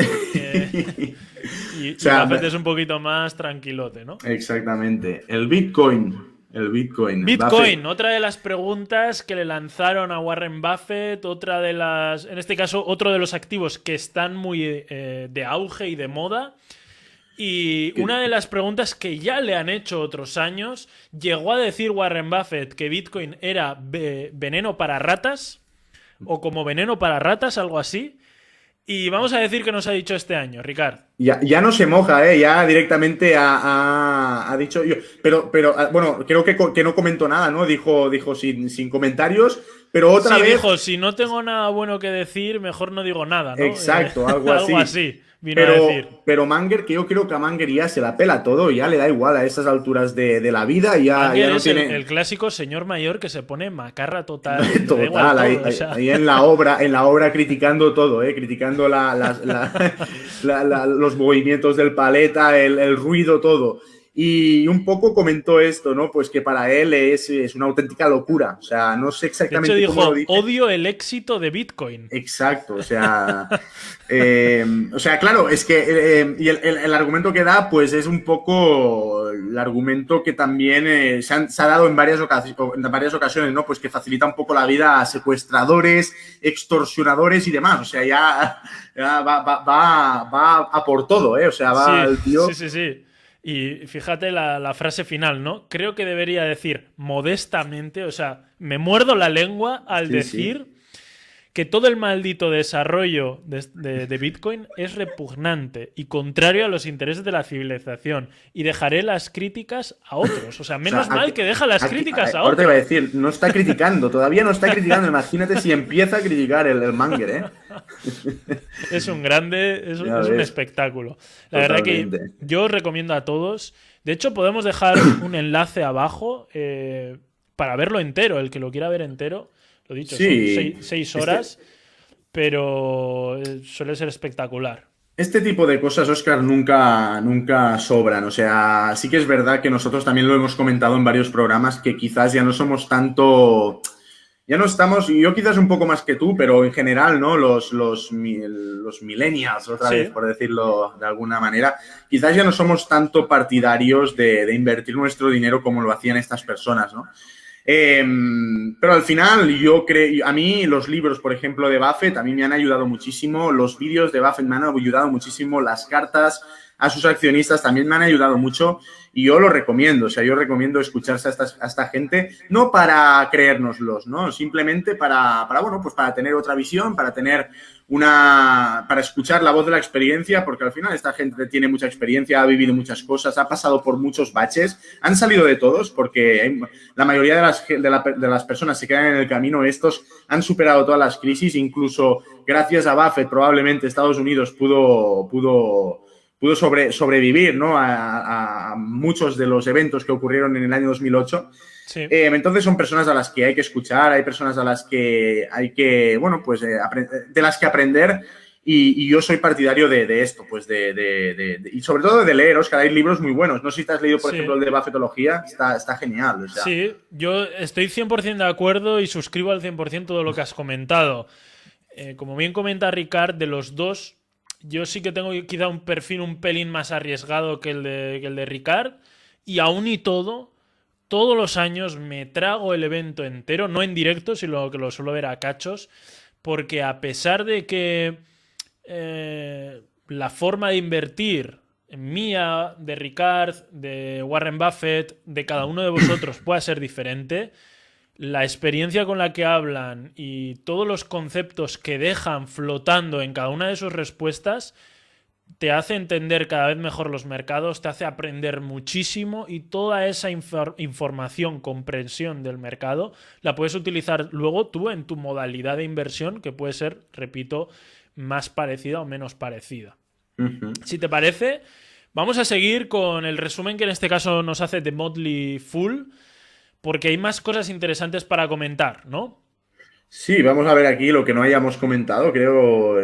y o sea, Buffett es un poquito más tranquilote, ¿no? Exactamente. El Bitcoin, Buffett. Otra de las preguntas que le lanzaron a Warren Buffett, en este caso, otro de los activos que están muy de auge y de moda. Y una de las preguntas que ya le han hecho otros años, llegó a decir Warren Buffett que Bitcoin era veneno para ratas, o como veneno para ratas, algo así. Y vamos a decir que nos ha dicho este año, Ricard. Ya no se moja, ya directamente ha dicho yo. Pero bueno, creo que no comentó nada, ¿no? Dijo sin comentarios, pero otra vez... dijo, si no tengo nada bueno que decir, mejor no digo nada, ¿no? Exacto, algo así. Algo así. Vino a decir. Pero Munger, que yo creo que a Munger ya se la pela todo, ya le da igual a esas alturas de la vida. Ya no es tiene... el clásico señor mayor que se pone macarra total. Total, ahí en la obra criticando todo, criticando los movimientos del paleta, el ruido, todo. Y un poco comentó esto, ¿no? Pues que para él es una auténtica locura. O sea, no sé exactamente de hecho, cómo dijo, lo dice. Odio el éxito de Bitcoin. Exacto, o sea... claro, es que y el argumento que da, pues es un poco el argumento que también se ha dado en varias ocasiones, ¿no? Pues que facilita un poco la vida a secuestradores, extorsionadores y demás. O sea, ya va a por todo, ¿eh? O sea, va el tío... Sí. Y fíjate la frase final, ¿no? Creo que debería decir modestamente, o sea, me muerdo la lengua al decir que todo el maldito desarrollo de Bitcoin es repugnante y contrario a los intereses de la civilización y dejaré las críticas a otros. O sea, menos mal que deja las críticas a otros. Ahora te iba a decir, no está criticando, todavía no está criticando. Imagínate si empieza a criticar el Munger, ¿eh? Es un grande, es un espectáculo. La verdad que yo os recomiendo a todos. De hecho, podemos dejar un enlace abajo para verlo entero, el que lo quiera ver entero. Lo dicho, son 6 horas, pero suele ser espectacular. Este tipo de cosas, Óscar, nunca sobran. O sea, sí que es verdad que nosotros también lo hemos comentado en varios programas que quizás ya no somos tanto... ya no estamos, yo quizás un poco más que tú, pero en general, ¿no? Los millennials, otra vez, Sí, por decirlo de alguna manera, quizás ya no somos tanto partidarios de invertir nuestro dinero como lo hacían estas personas, ¿no? Pero al final yo creo, a mí los libros, por ejemplo, de Buffett, a mí me han ayudado muchísimo, los vídeos de Buffett me han ayudado muchísimo, las cartas a sus accionistas también me han ayudado mucho y yo lo recomiendo, o sea, yo recomiendo escucharse a esta gente, no para creérnoslos, ¿no? Simplemente bueno, pues para tener otra visión, para escuchar la voz de la experiencia, porque al final esta gente tiene mucha experiencia, ha vivido muchas cosas, ha pasado por muchos baches, han salido de todos, porque la mayoría de las personas se quedan en el camino, estos han superado todas las crisis, incluso gracias a Buffett probablemente Estados Unidos pudo sobrevivir, ¿no? A muchos de los eventos que ocurrieron en el año 2008. sí. Entonces son personas a las que hay que escuchar, hay personas a las que hay que, bueno, pues de las que aprender y yo soy partidario de esto, pues y sobre todo de leer, Óscar, hay libros muy buenos. No sé si te has leído, por ejemplo, el de Buffettología, está genial. O sea. Sí, yo estoy 100% de acuerdo y suscribo al 100% todo lo que has comentado. Como bien comenta Ricard, de los dos, yo sí que tengo quizá un perfil un pelín más arriesgado que el de Ricard y aún y todo, todos los años me trago el evento entero, no en directo, sino que lo suelo ver a cachos, porque a pesar de que la forma de invertir mía, de Ricard, de Warren Buffett, de cada uno de vosotros pueda ser diferente, la experiencia con la que hablan y todos los conceptos que dejan flotando en cada una de sus respuestas te hace entender cada vez mejor los mercados, te hace aprender muchísimo y toda esa información, comprensión del mercado, la puedes utilizar luego tú en tu modalidad de inversión, que puede ser, repito, más parecida o menos parecida. Si te parece, vamos a seguir con el resumen que en este caso nos hace The Motley Fool, porque hay más cosas interesantes para comentar, ¿no? Sí, vamos a ver aquí lo que no hayamos comentado. Creo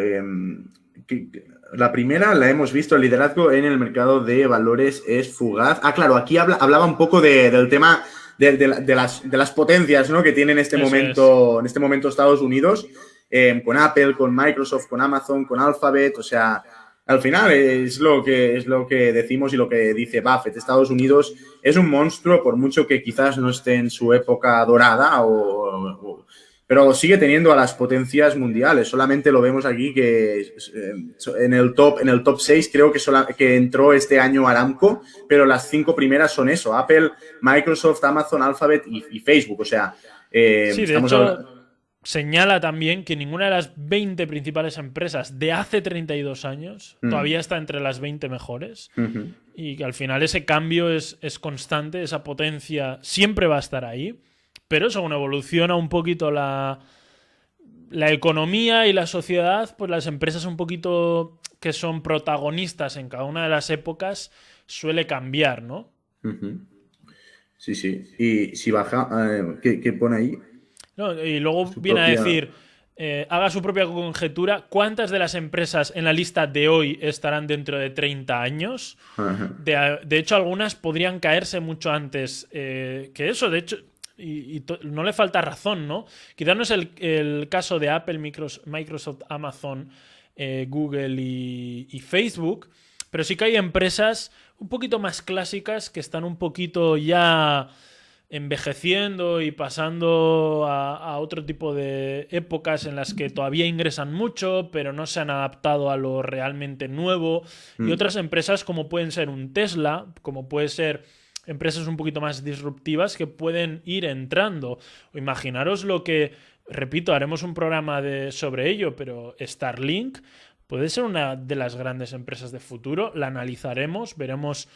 que la primera la hemos visto, el liderazgo en el mercado de valores es fugaz. Ah, claro, aquí hablaba un poco del tema de las potencias, ¿no? Que tiene en este momento Estados Unidos, con Apple, con Microsoft, con Amazon, con Alphabet, o sea, al final es lo que decimos y lo que dice Buffett. Estados Unidos es un monstruo, por mucho que quizás no esté en su época dorada, pero sigue teniendo a las potencias mundiales. Solamente lo vemos aquí que en el top 6 creo que entró este año Aramco, pero las 5 primeras son eso: Apple, Microsoft, Amazon, Alphabet y Facebook. O sea, sí, de hecho, señala también que ninguna de las 20 principales empresas de hace 32 años todavía está entre las 20 mejores y que al final ese cambio es constante, esa potencia siempre va a estar ahí, pero según evoluciona un poquito la economía y la sociedad, pues las empresas un poquito que son protagonistas en cada una de las épocas suele cambiar, ¿no? Sí, sí. Y si baja, ¿qué pone ahí? No, y luego viene a decir, haga su propia conjetura, ¿cuántas de las empresas en la lista de hoy estarán dentro de 30 años? De hecho, algunas podrían caerse mucho antes que eso. De hecho, no le falta razón, ¿no? Quizás no es el caso de Apple, Microsoft, Amazon, Google y Facebook, pero sí que hay empresas un poquito más clásicas que están un poquito ya envejeciendo y pasando a otro tipo de épocas en las que todavía ingresan mucho, pero no se han adaptado a lo realmente nuevo. Y otras empresas como pueden ser un Tesla, como puede ser empresas un poquito más disruptivas que pueden ir entrando. O imaginaros lo que, repito, haremos un programa sobre ello, pero Starlink puede ser una de las grandes empresas de futuro, la analizaremos, veremos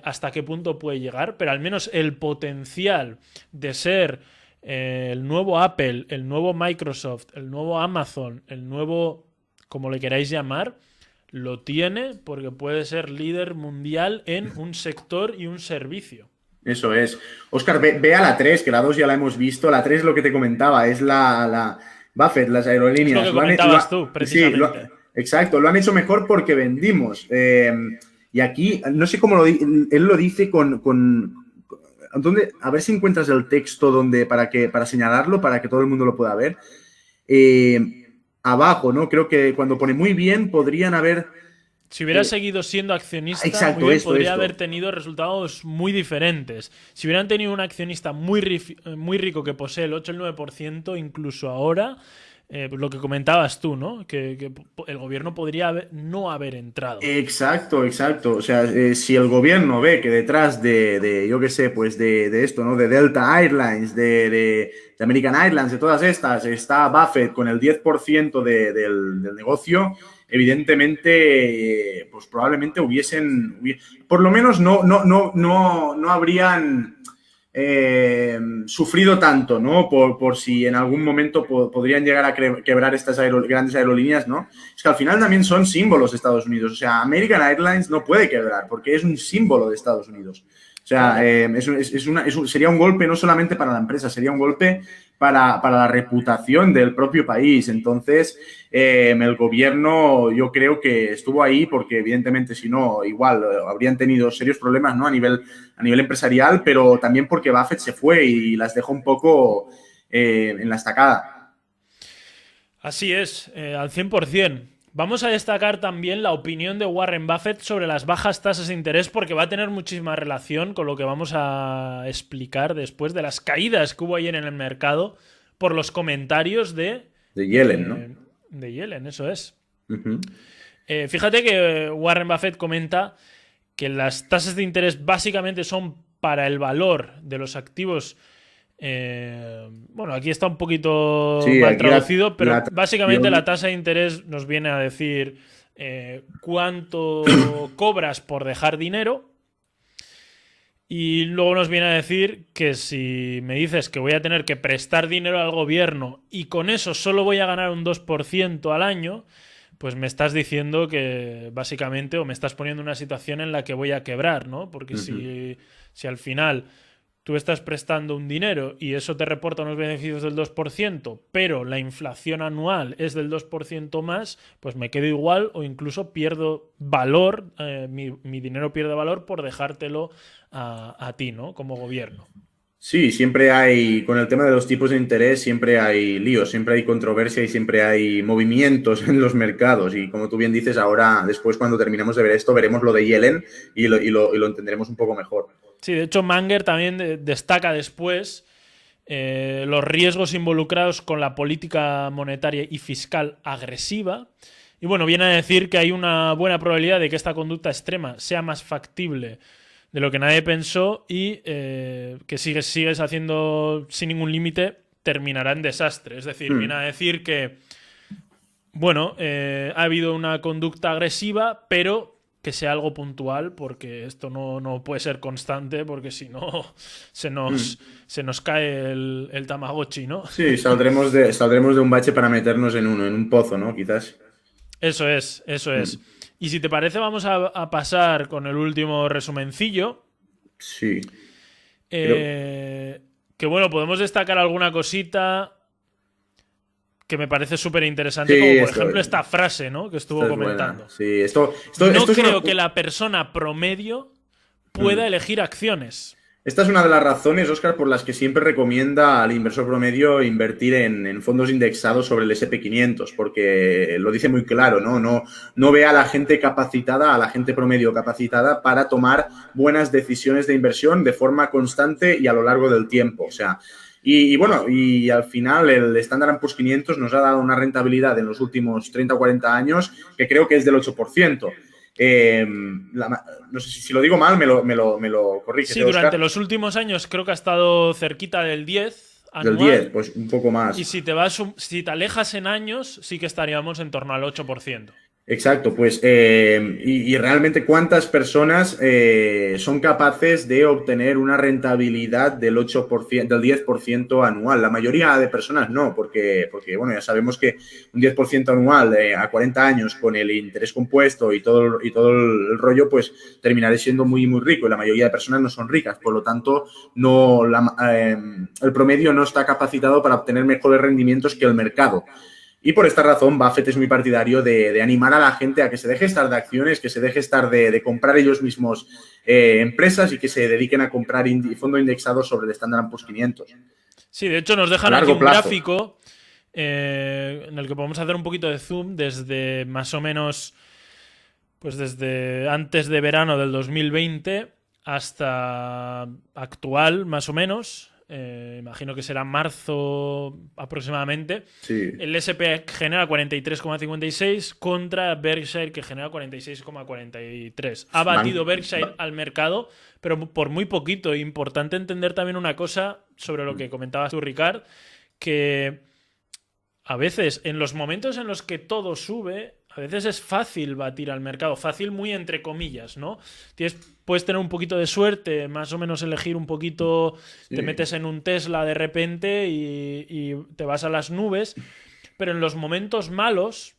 hasta qué punto puede llegar, pero al menos el potencial de ser el nuevo Apple, el nuevo Microsoft, el nuevo Amazon, el nuevo, como le queráis llamar, lo tiene porque puede ser líder mundial en un sector y un servicio. Eso es. Óscar, ve a la 3, que la 2 ya la hemos visto. La 3 lo que te comentaba, es la Buffett, las aerolíneas. Es lo que comentabas tú, precisamente. Sí, exacto, lo han hecho mejor porque vendimos. Y aquí, no sé cómo él lo dice A ver si encuentras el texto para señalarlo, para que todo el mundo lo pueda ver. Abajo, ¿no? Creo que cuando pone muy bien, podrían haber... Si hubiera seguido siendo accionista, exacto, muy bien, podría haber tenido resultados muy diferentes. Si hubieran tenido un accionista muy rico que posee el 8 o el 9%, incluso ahora, pues lo que comentabas tú, ¿no? Que el gobierno podría no haber entrado. Exacto. O sea, si el gobierno ve que detrás yo qué sé, pues de esto, ¿no? De Delta Airlines, de American Airlines, de todas estas, está Buffett con el 10% del negocio, evidentemente, pues probablemente por lo menos no habrían sufrido tanto, ¿no? Por si en algún momento podrían llegar a quebrar estas grandes aerolíneas, ¿no? Es que al final también son símbolos de Estados Unidos. O sea, American Airlines no puede quebrar porque es un símbolo de Estados Unidos. O sea, sería un golpe no solamente para la empresa, sería un golpe para la reputación del propio país. Entonces, el gobierno yo creo que estuvo ahí porque evidentemente si no, igual habrían tenido serios problemas, ¿no? A nivel empresarial, pero también porque Buffett se fue y las dejó un poco en la estacada. Así es, al 100%. Vamos a destacar también la opinión de Warren Buffett sobre las bajas tasas de interés porque va a tener muchísima relación con lo que vamos a explicar después de las caídas que hubo ayer en el mercado por los comentarios de Yellen, ¿no? De Yellen, eso es. Fíjate que Warren Buffett comenta que las tasas de interés básicamente son para el valor de los activos. Bueno, aquí está un poquito mal traducido, pero básicamente la tasa de interés nos viene a decir cuánto cobras por dejar dinero, y luego nos viene a decir que si me dices que voy a tener que prestar dinero al gobierno y con eso solo voy a ganar un 2% al año, pues me estás diciendo que básicamente, o me estás poniendo una situación en la que voy a quebrar, ¿no? Porque si al final tú estás prestando un dinero y eso te reporta unos beneficios del 2%, pero la inflación anual es del 2% más, pues me quedo igual o incluso pierdo valor, mi dinero pierde valor por dejártelo a ti, ¿no? Como gobierno. Sí, siempre hay, con el tema de los tipos de interés, siempre hay líos, siempre hay controversia y siempre hay movimientos en los mercados. Y como tú bien dices, ahora, después, cuando terminemos de ver esto, veremos lo de Yellen y lo entenderemos un poco mejor. Sí, de hecho, Munger también destaca después los riesgos involucrados con la política monetaria y fiscal agresiva. Y bueno, viene a decir que hay una buena probabilidad de que esta conducta extrema sea más factible de lo que nadie pensó y que sigues haciendo sin ningún límite, terminará en desastre. Es decir, viene a decir que, bueno, ha habido una conducta agresiva, pero que sea algo puntual, porque esto no puede ser constante, porque si no se nos cae el Tamagotchi, ¿no? Sí, saldremos de un bache para meternos en un pozo, ¿no? Quizás. Eso es. Y si te parece, vamos a pasar con el último resumencillo. Sí. Que bueno, podemos destacar alguna cosita que me parece súper interesante, como por ejemplo esta frase, ¿no? Que estuvo comentando. Sí, no creo que la persona promedio pueda elegir acciones. Esta es una de las razones, Óscar, por las que siempre recomienda al inversor promedio invertir en fondos indexados sobre el S&P 500, porque lo dice muy claro, ¿no? No ve a la gente capacitada, a la gente promedio capacitada para tomar buenas decisiones de inversión de forma constante y a lo largo del tiempo. O sea, y bueno, y al final el Standard & Poor's 500 nos ha dado una rentabilidad en los últimos 30 o 40 años que creo que es del 8%. No sé si lo digo mal, me lo corriges. Sí, durante los últimos años creo que ha estado cerquita del 10 anual. Del 10, pues un poco más. Y si te alejas en años, sí que estaríamos en torno al 8%. Exacto, pues y realmente cuántas personas son capaces de obtener una rentabilidad del 8%, del 10% anual. La mayoría de personas no, porque bueno, ya sabemos que un 10% anual a 40 años con el interés compuesto y todo el rollo, pues terminaré siendo muy, muy rico. Y la mayoría de personas no son ricas, por lo tanto, el promedio no está capacitado para obtener mejores rendimientos que el mercado. Y por esta razón, Buffett es muy partidario de animar a la gente a que se deje estar de acciones, que se deje estar de comprar ellos mismos empresas y que se dediquen a comprar fondos indexados sobre el Standard & Poor's 500. Sí, de hecho nos dejan aquí un gráfico en el que podemos hacer un poquito de zoom desde más o menos, pues desde antes de verano del 2020 hasta actual, más o menos. Imagino que será marzo aproximadamente. Sí. El SP genera 43,56 contra Berkshire, que genera 46,43. Ha batido Berkshire al mercado, pero por muy poquito. Importante entender también una cosa sobre lo que comentabas tú, Ricard, que a veces, en los momentos en los que todo sube, a veces es fácil batir al mercado. Fácil muy entre comillas, ¿no? Puedes tener un poquito de suerte, más o menos elegir un poquito, sí. Te metes en un Tesla de repente y te vas a las nubes. Pero en los momentos malos,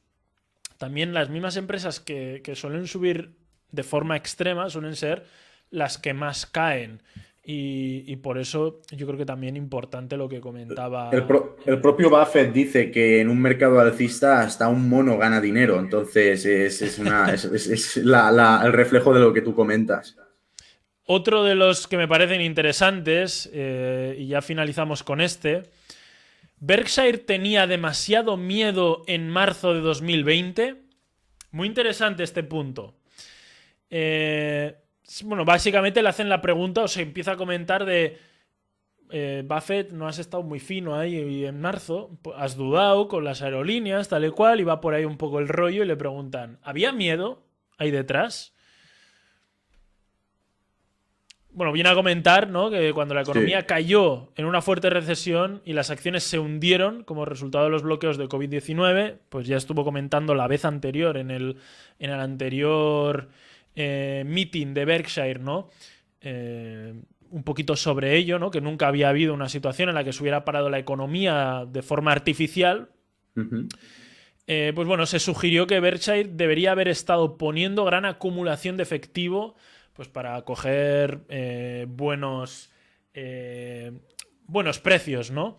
también las mismas empresas que suelen subir de forma extrema suelen ser las que más caen. Y por eso yo creo que también importante lo que comentaba. El propio Buffett dice que en un mercado alcista hasta un mono gana dinero. Entonces es el reflejo de lo que tú comentas. Otro de los que me parecen interesantes, y ya finalizamos con este. Berkshire tenía demasiado miedo en marzo de 2020. Muy interesante este punto. Bueno, básicamente le hacen la pregunta o se empieza a comentar de Buffett, no has estado muy fino ahí en marzo, has dudado con las aerolíneas, tal y cual, y va por ahí un poco el rollo y le preguntan, ¿había miedo ahí detrás? Bueno, viene a comentar, ¿no?, que cuando la economía cayó en una fuerte recesión y las acciones se hundieron como resultado de los bloqueos de COVID-19, pues ya estuvo comentando la vez anterior en el anterior meeting de Berkshire, ¿no? Un poquito sobre ello, ¿no? Que nunca había habido una situación en la que se hubiera parado la economía de forma artificial. Uh-huh. Pues bueno, se sugirió que Berkshire debería haber estado poniendo gran acumulación de efectivo pues para coger buenos precios, ¿no?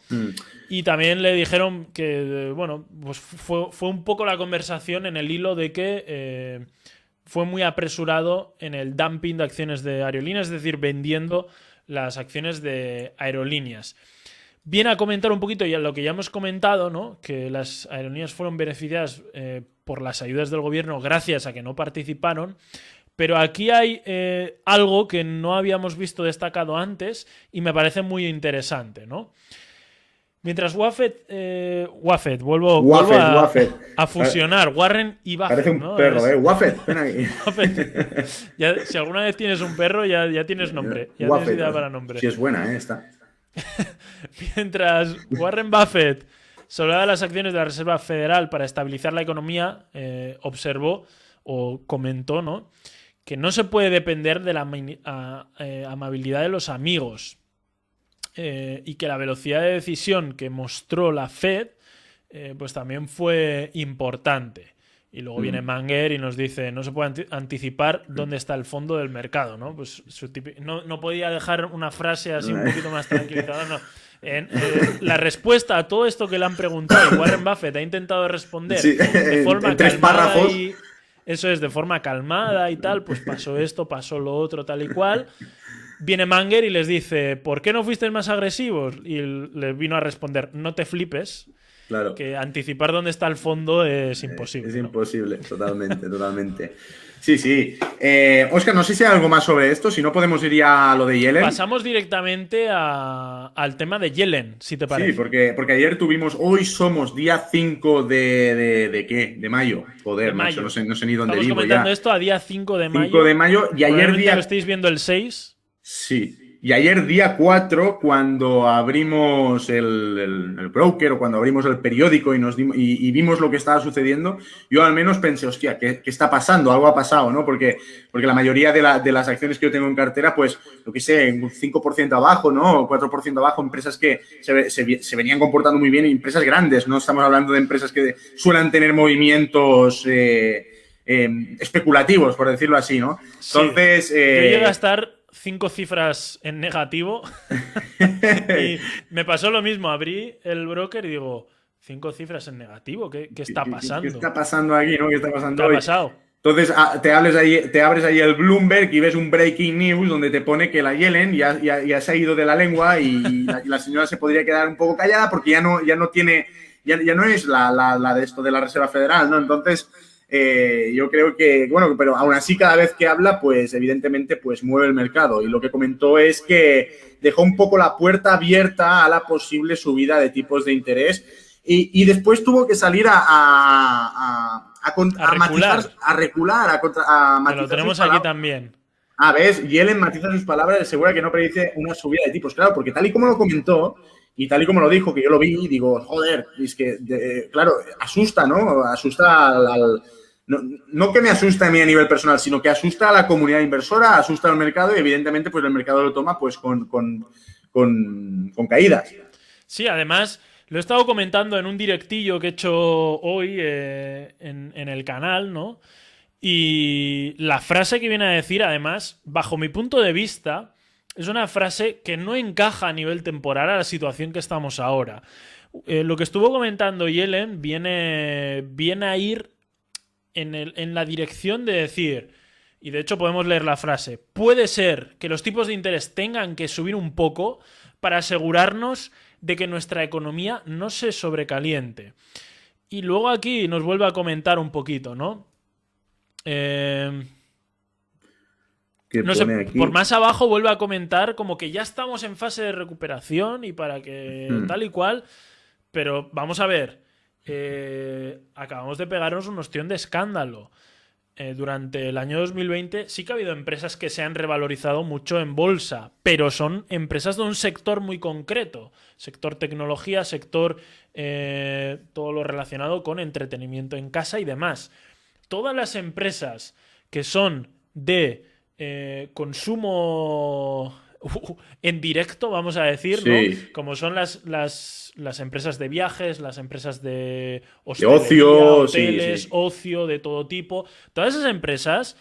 Y también le dijeron que, bueno, pues fue un poco la conversación en el hilo de que fue muy apresurado en el dumping de acciones de aerolíneas, es decir, vendiendo las acciones de aerolíneas. Viene a comentar un poquito ya lo que ya hemos comentado, ¿no? Que las aerolíneas fueron beneficiadas por las ayudas del gobierno gracias a que no participaron. Pero aquí hay algo que no habíamos visto destacado antes y me parece muy interesante, ¿no? Mientras Buffett, vuelvo a fusionar Warren y Buffett. Parece un perro, Buffett, ven aquí. Buffett. Ya, si alguna vez tienes un perro, ya tienes nombre. Ya Buffett, tienes idea para nombre. Sí, es buena, esta. Mientras Warren Buffett solaba las acciones de la Reserva Federal para estabilizar la economía, observó o comentó, ¿no?, que no se puede depender de la amabilidad de los amigos y que la velocidad de decisión que mostró la Fed pues también fue importante. Y luego viene Munger y nos dice no se puede anticipar dónde está el fondo del mercado, ¿no? Pues no podía dejar una frase así un poquito más tranquilizadora, no. La respuesta a todo esto que le han preguntado y Warren Buffett ha intentado responder de forma calmada y... Eso es, de forma calmada y tal, pues pasó esto, pasó lo otro, tal y cual. Viene Munger y les dice, ¿por qué no fuisteis más agresivos? Y les vino a responder, no te flipes, claro, que anticipar dónde está el fondo es imposible. Es imposible, totalmente, totalmente. Sí. Óscar, no sé si hay algo más sobre esto, si no podemos ir ya a lo de Yellen. Pasamos directamente al tema de Yellen, si te parece. Sí, porque ayer hoy somos día 5 ¿de qué? De mayo. Joder, de mayo. Macho, no sé ni dónde Estamos vivo comentando ya. esto a día 5 de mayo. 5 de mayo y ayer día... lo estáis viendo el 6. Sí. Y ayer día 4, cuando abrimos el broker o cuando abrimos el periódico y vimos lo que estaba sucediendo, yo al menos pensé, hostia, ¿qué está pasando? Algo ha pasado, ¿no? Porque la mayoría de las acciones que yo tengo en cartera, pues, lo que sé, un 5% abajo, ¿no? O 4% abajo, empresas que se venían comportando muy bien, empresas grandes, no estamos hablando de empresas que suelen tener movimientos especulativos, por decirlo así, ¿no? Sí. Entonces... Yo llegué a estar 5 cifras en negativo y me pasó lo mismo. Abrí el broker y digo, 5 cifras en negativo. ¿Qué está ¿Qué pasando? está pasando aquí, no? ¿Qué está pasando ¿Qué ha hoy? pasado? Entonces te abres ahí el Bloomberg y ves un breaking news donde te pone que la Yellen ya se ha ido de la lengua y la señora se podría quedar un poco callada porque ya no tiene, ya no es la de esto de la Reserva Federal, ¿no? Entonces, yo creo que, bueno, pero aún así cada vez que habla, pues evidentemente pues mueve el mercado. Y lo que comentó es que dejó un poco la puerta abierta a la posible subida de tipos de interés y después tuvo que salir a recular. matizar, a recular, a Que matizar lo tenemos sus aquí palabras. también. ¿Ves? Yellen matiza sus palabras y asegura que no predice una subida de tipos. Claro, porque tal y como lo comentó y tal y como lo dijo, que yo lo vi y digo, joder, es que, claro, asusta, ¿no? Asusta no que me asusta a mí a nivel personal, sino que asusta a la comunidad inversora, asusta al mercado y evidentemente pues el mercado lo toma pues con caídas. Sí, además, lo he estado comentando en un directillo que he hecho hoy en el canal, ¿no? Y la frase que viene a decir, además, bajo mi punto de vista, es una frase que no encaja a nivel temporal a la situación que estamos ahora. Lo que estuvo comentando Yellen viene a ir en la dirección de decir, y de hecho podemos leer la frase, puede ser que los tipos de interés tengan que subir un poco para asegurarnos de que nuestra economía no se sobrecaliente. Y luego aquí nos vuelve a comentar un poquito, ¿no? No sé, por más abajo vuelve a comentar como que ya estamos en fase de recuperación y para que tal y cual, pero vamos a ver, acabamos de pegarnos un ostión de escándalo. Durante el año 2020 sí que ha habido empresas que se han revalorizado mucho en bolsa, pero son empresas de un sector muy concreto, sector tecnología, sector todo lo relacionado con entretenimiento en casa y demás. Todas las empresas que son de consumo en directo, vamos a decir, sí, ¿no? Como son las empresas de viajes, las empresas de ocio, hoteles, sí. ocio de todo tipo. Todas esas empresas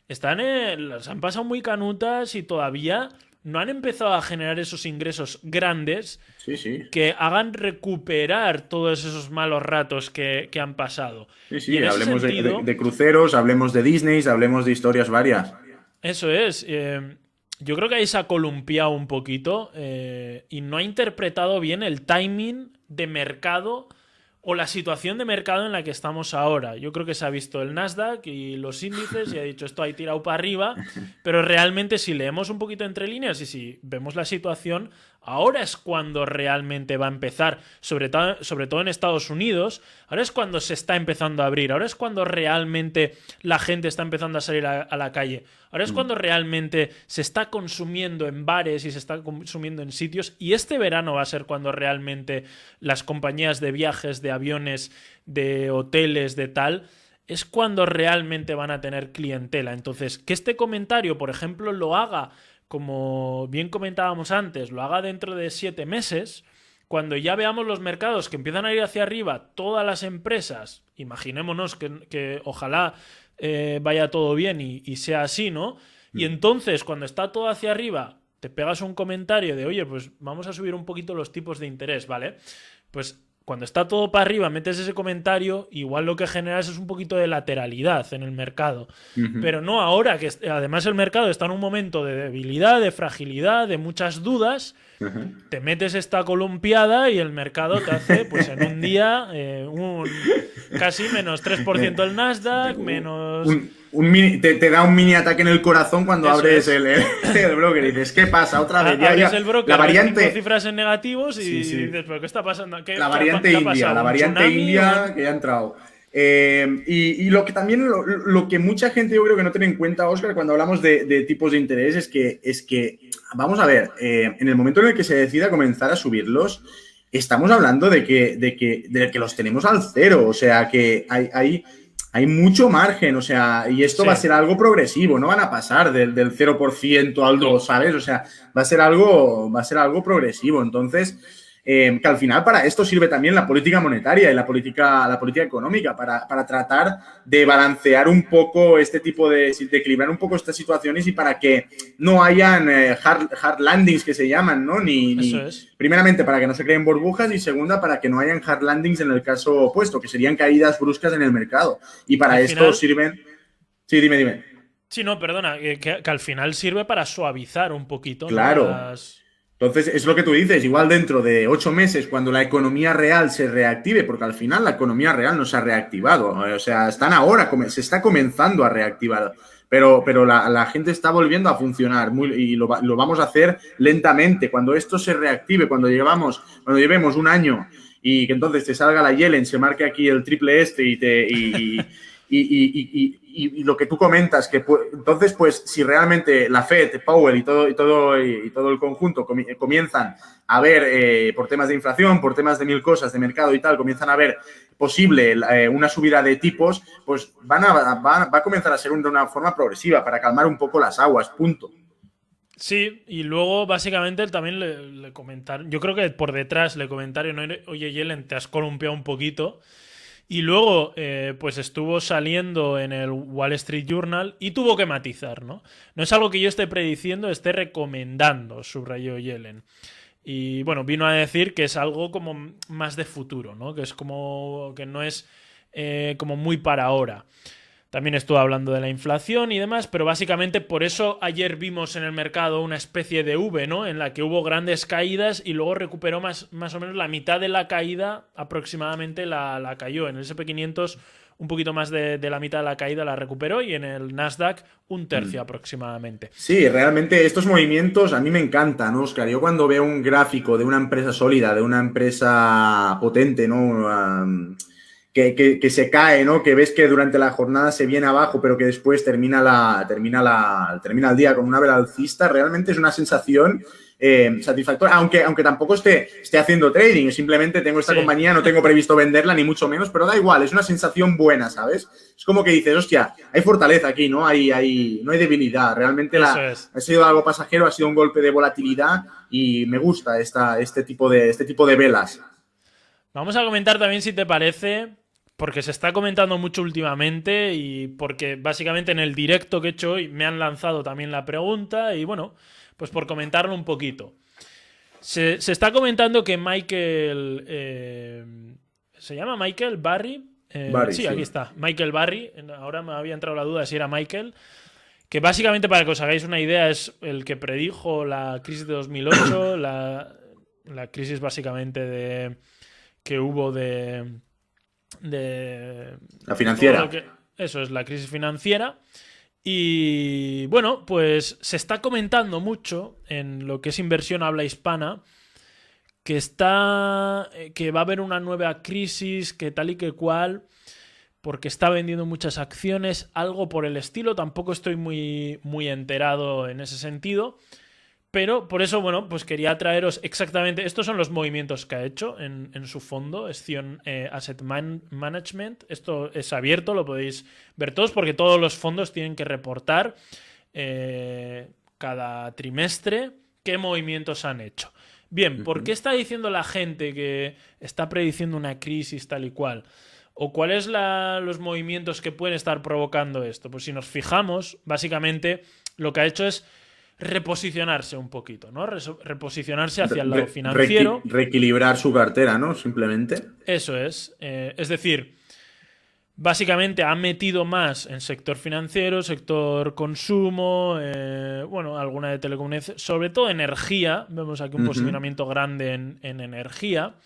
las han pasado muy canutas y todavía no han empezado a generar esos ingresos grandes que hagan recuperar todos esos malos ratos que han pasado. Sí, Y en ese hablemos sentido, de cruceros, hablemos de Disney, hablemos de historias varias. eso es. Yo creo que ahí se ha columpiado un poquito y no ha interpretado bien el timing de mercado o la situación de mercado en la que estamos ahora. Yo creo que se ha visto el Nasdaq y los índices y ha dicho esto ha tirado para arriba, pero realmente si leemos un poquito entre líneas y si vemos la situación, ahora es cuando realmente va a empezar, sobre todo en Estados Unidos, ahora es cuando se está empezando a abrir, ahora es cuando realmente la gente está empezando a salir a la calle, ahora es cuando realmente se está consumiendo en bares y se está consumiendo en sitios y este verano va a ser cuando realmente las compañías de viajes, de aviones, de hoteles, de tal, es cuando realmente van a tener clientela. Entonces, que este comentario, por ejemplo, lo haga como bien comentábamos antes, lo haga dentro de 7 meses, cuando ya veamos los mercados que empiezan a ir hacia arriba, todas las empresas, imaginémonos que ojalá vaya todo bien y sea así, ¿no? Y entonces, cuando está todo hacia arriba, te pegas un comentario de, oye, pues vamos a subir un poquito los tipos de interés, ¿vale? Pues cuando está todo para arriba, metes ese comentario, igual lo que generas es un poquito de lateralidad en el mercado. Pero no ahora, que además el mercado está en un momento de debilidad, de fragilidad, de muchas dudas. Te metes esta columpiada y el mercado te hace, pues en un día, casi menos 3% el Nasdaq, menos... Te da un mini ataque en el corazón cuando Eso abres es. el broker y dices, ¿qué pasa? Otra vez. Abres el broker, la ves variante, 5 cifras en negativos y Sí. dices, ¿pero qué está pasando? ¿Qué la variante qué ha India, pasado? la ¿Un variante tsunami? India que ya ha entrado. Y lo que también, lo que mucha gente yo creo que no tiene en cuenta, Óscar, cuando hablamos de tipos de interés es que vamos a ver, en el momento en el que se decida comenzar a subirlos, estamos hablando de que los tenemos al cero, o sea, que hay mucho margen, o sea, y esto va a ser algo progresivo, no van a pasar del 0% al 2%, ¿sabes? O sea, va a ser algo progresivo. Entonces, que al final para esto sirve también la política monetaria y la política económica, para tratar de balancear un poco este tipo de equilibrar un poco estas situaciones y para que no hayan hard landings que se llaman, ¿no? Eso es. Primeramente, para que no se creen burbujas y segunda, para que no hayan hard landings en el caso opuesto, que serían caídas bruscas en el mercado. Y para Al esto final, sirven... Sí, dime. sí, no, perdona, que al final sirve para suavizar un poquito, ¿no? Claro. Entonces, es lo que tú dices, igual dentro de 8 meses, cuando la economía real se reactive, porque al final la economía real no se ha reactivado, o sea, están ahora, se está comenzando a reactivar, pero la gente está volviendo a funcionar y lo vamos a hacer lentamente. Cuando esto se reactive, cuando llevemos un año y que entonces te salga la Yellen, se marque aquí el triple y lo que tú comentas, que entonces, pues, si realmente la Fed, Powell y todo el conjunto comienzan a ver, por temas de inflación, por temas de mil cosas, de mercado y tal, comienzan a ver posible una subida de tipos, pues va a comenzar a ser de una forma progresiva para calmar un poco las aguas, punto. Sí, y luego básicamente también le comentaron, yo creo que por detrás le comentaron, oye Yellen, te has columpiado un poquito. Y luego, pues estuvo saliendo en el Wall Street Journal y tuvo que matizar, ¿no? No es algo que yo esté prediciendo, esté recomendando, subrayó Yellen. Y bueno, vino a decir que es algo como más de futuro, ¿no? Que es como que no es como muy para ahora. También estuvo hablando de la inflación y demás, pero básicamente por eso ayer vimos en el mercado una especie de V, ¿no? En la que hubo grandes caídas y luego recuperó más o menos la mitad de la caída, aproximadamente la cayó. En el SP500 un poquito más de la mitad de la caída la recuperó y en el Nasdaq un tercio aproximadamente. Sí, realmente estos movimientos a mí me encantan, ¿no, Oscar? Yo cuando veo un gráfico de una empresa sólida, de una empresa potente, ¿no? Que se cae, ¿no? Que ves que durante la jornada se viene abajo, pero que después termina el día con una vela alcista, realmente es una sensación satisfactoria, aunque tampoco esté haciendo trading, simplemente tengo esta compañía, no tengo previsto venderla, ni mucho menos, pero da igual, es una sensación buena, ¿sabes? Es como que dices, hostia, hay fortaleza aquí, ¿no? No hay debilidad, realmente ha sido algo pasajero, ha sido un golpe de volatilidad y me gusta este tipo de velas. Vamos a comentar también, si te parece, porque se está comentando mucho últimamente y porque básicamente en el directo que he hecho hoy me han lanzado también la pregunta y bueno, pues por comentarlo un poquito. Se está comentando que Michael... ¿se llama Michael Barry? Barry, sí, aquí está. Michael Barry. Ahora me había entrado la duda si era Michael. Que básicamente, para que os hagáis una idea, es el que predijo la crisis de 2008, la crisis básicamente que hubo de la financiera. Eso es, la crisis financiera. Y bueno, pues se está comentando mucho en lo que es inversión habla hispana que va a haber una nueva crisis, que tal y que cual, porque está vendiendo muchas acciones, algo por el estilo. Tampoco estoy muy enterado en ese sentido. Pero por eso, bueno, pues quería traeros exactamente... Estos son los movimientos que ha hecho en su fondo, Scion Asset Management. Esto es abierto, lo podéis ver todos, porque todos los fondos tienen que reportar cada trimestre qué movimientos han hecho. Bien, ¿por qué está diciendo la gente que está prediciendo una crisis tal y cual? ¿O cuáles los movimientos que pueden estar provocando esto? Pues si nos fijamos, básicamente lo que ha hecho es reposicionarse un poquito, ¿no? Reposicionarse hacia el lado financiero. Reequilibrar su cartera, ¿no? Simplemente. Eso es. Es decir, básicamente ha metido más en sector financiero, sector consumo, bueno, alguna de telecomunicaciones, sobre todo energía. Vemos aquí un posicionamiento grande en energía.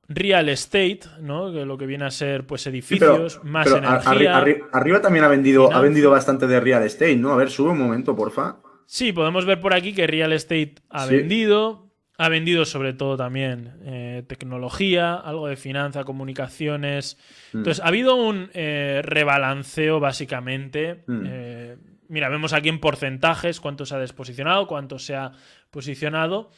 Real estate, ¿no? Que lo que viene a ser, pues, edificios, más energía. Arriba también ha vendido bastante de real estate, ¿no? A ver, sube un momento, porfa. Sí, podemos ver por aquí que real estate ha vendido. Ha vendido sobre todo también tecnología, algo de finanzas, comunicaciones. Entonces, ha habido un rebalanceo, básicamente. Mira, vemos aquí en porcentajes cuánto se ha desposicionado, cuánto se ha posicionado.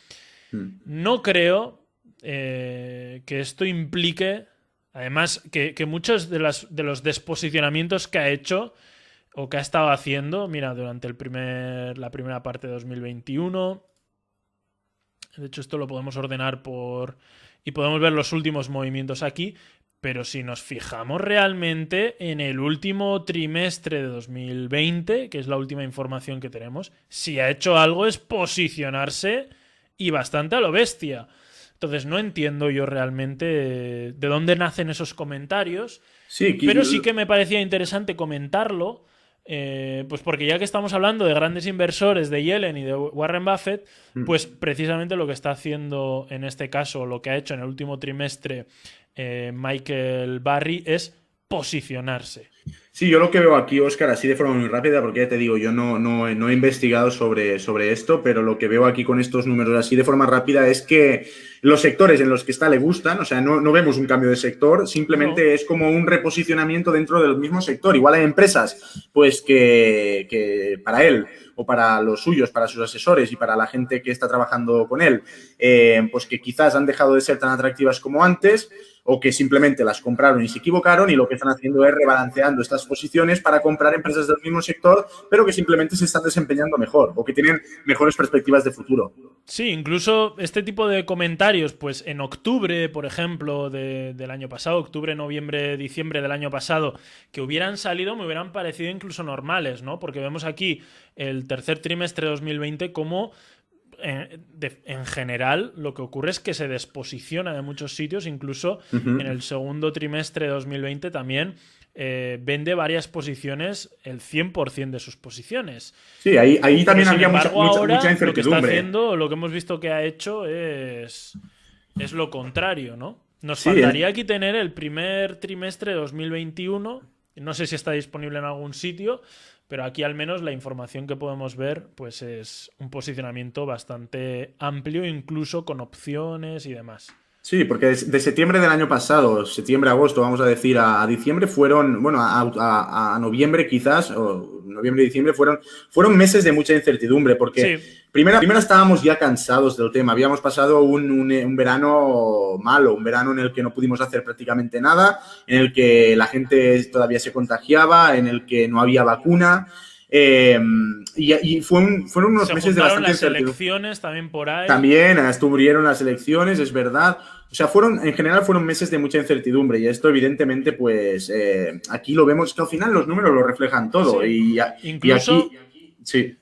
No creo que esto implique, además, que muchos de los desposicionamientos que ha hecho o que ha estado haciendo, mira, durante la primera parte de 2021, De hecho, esto lo podemos ordenar y podemos ver los últimos movimientos aquí. Pero si nos fijamos realmente en el último trimestre de 2020, que es la última información que tenemos, si ha hecho algo es posicionarse y bastante a lo bestia. Entonces no entiendo yo realmente de dónde nacen esos comentarios, Sí, pero sí que me parecía interesante comentarlo, pues porque ya que estamos hablando de grandes inversores, de Yellen y de Warren Buffett, pues precisamente lo que está haciendo en este caso, lo que ha hecho en el último trimestre Michael Burry es posicionarse. Sí, yo lo que veo aquí, Óscar, así de forma muy rápida, porque ya te digo, yo no he investigado sobre esto, pero lo que veo aquí con estos números así de forma rápida es que los sectores en los que está le gustan, o sea, no vemos un cambio de sector, simplemente es como un reposicionamiento dentro del mismo sector. Igual hay empresas, pues, que para él o para los suyos, para sus asesores y para la gente que está trabajando con él, pues que quizás han dejado de ser tan atractivas como antes, o que simplemente las compraron y se equivocaron y lo que están haciendo es rebalanceando estas posiciones para comprar empresas del mismo sector, pero que simplemente se están desempeñando mejor o que tienen mejores perspectivas de futuro. Sí, incluso este tipo de comentarios, pues en octubre, por ejemplo, del año pasado, octubre, noviembre, diciembre del año pasado, que hubieran salido, me hubieran parecido incluso normales, ¿no? Porque vemos aquí el tercer trimestre de 2020 como en general lo que ocurre es que se desposiciona de muchos sitios, incluso en el segundo trimestre de 2020 también vende varias posiciones, el 100% de sus posiciones. Sí, ahí también había ahora, mucha incertidumbre. Lo que está haciendo, lo que hemos visto que ha hecho es lo contrario, ¿no? Nos faltaría aquí tener el primer trimestre de 2021, no sé si está disponible en algún sitio, pero aquí al menos la información que podemos ver pues es un posicionamiento bastante amplio, incluso con opciones y demás. Sí, porque de septiembre del año pasado, septiembre, agosto, vamos a decir, a diciembre fueron, bueno, a noviembre quizás, o noviembre y diciembre fueron meses de mucha incertidumbre, porque primero estábamos ya cansados del tema, habíamos pasado un verano malo, un verano en el que no pudimos hacer prácticamente nada, en el que la gente todavía se contagiaba, en el que no había vacuna. Y fueron unos meses de bastante las elecciones también por ahí. También estuvieron las elecciones, es verdad. O sea, en general fueron meses de mucha incertidumbre y esto evidentemente, pues, aquí lo vemos que al final los números lo reflejan todo. Sí. Incluso, sí.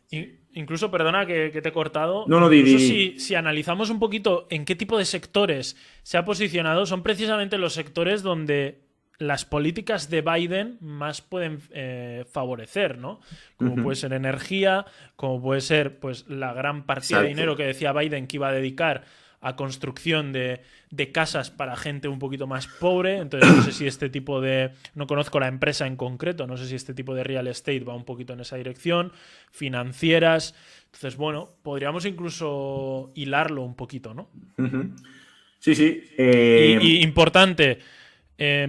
Incluso, perdona que te he cortado, si analizamos un poquito en qué tipo de sectores se ha posicionado, son precisamente los sectores donde las políticas de Biden más pueden favorecer, ¿no? Como puede ser energía, como puede ser pues la gran partida de dinero que decía Biden que iba a dedicar a construcción de casas para gente un poquito más pobre. Entonces no sé si este tipo no conozco la empresa en concreto, no sé si este tipo de real estate va un poquito en esa dirección, financieras. Entonces, bueno, podríamos incluso hilarlo un poquito, ¿no? Sí, sí. Y importante,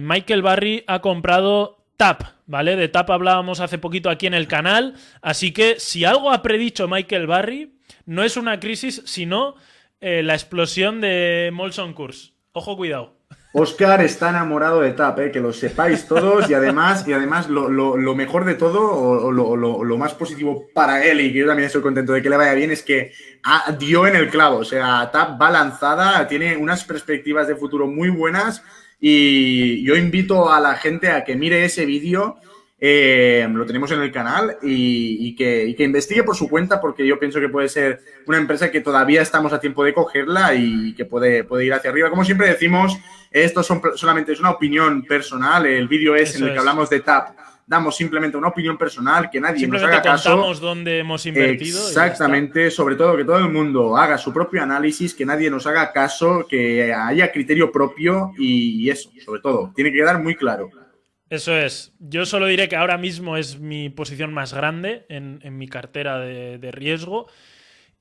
Michael Burry ha comprado TAP, ¿vale? De TAP hablábamos hace poquito aquí en el canal, así que si algo ha predicho Michael Burry, no es una crisis, sino la explosión de Molson Coors. Ojo, cuidado. Óscar está enamorado de TAP, que lo sepáis todos, y además lo mejor de todo, o lo más positivo para él, y que yo también estoy contento de que le vaya bien, es que dio en el clavo. O sea, TAP va lanzada, tiene unas perspectivas de futuro muy buenas. Y yo invito a la gente a que mire ese vídeo, lo tenemos en el canal, y que investigue por su cuenta, porque yo pienso que puede ser una empresa que todavía estamos a tiempo de cogerla y que puede ir hacia arriba. Como siempre decimos, esto solamente es una opinión personal, el vídeo es en el que hablamos de TAP. Damos simplemente una opinión personal, que nadie nos haga caso. Contamos dónde hemos invertido. Exactamente, sobre todo que todo el mundo haga su propio análisis, que nadie nos haga caso, que haya criterio propio y eso, sobre todo, tiene que quedar muy claro. Eso es. Yo solo diré que ahora mismo es mi posición más grande en mi cartera de riesgo.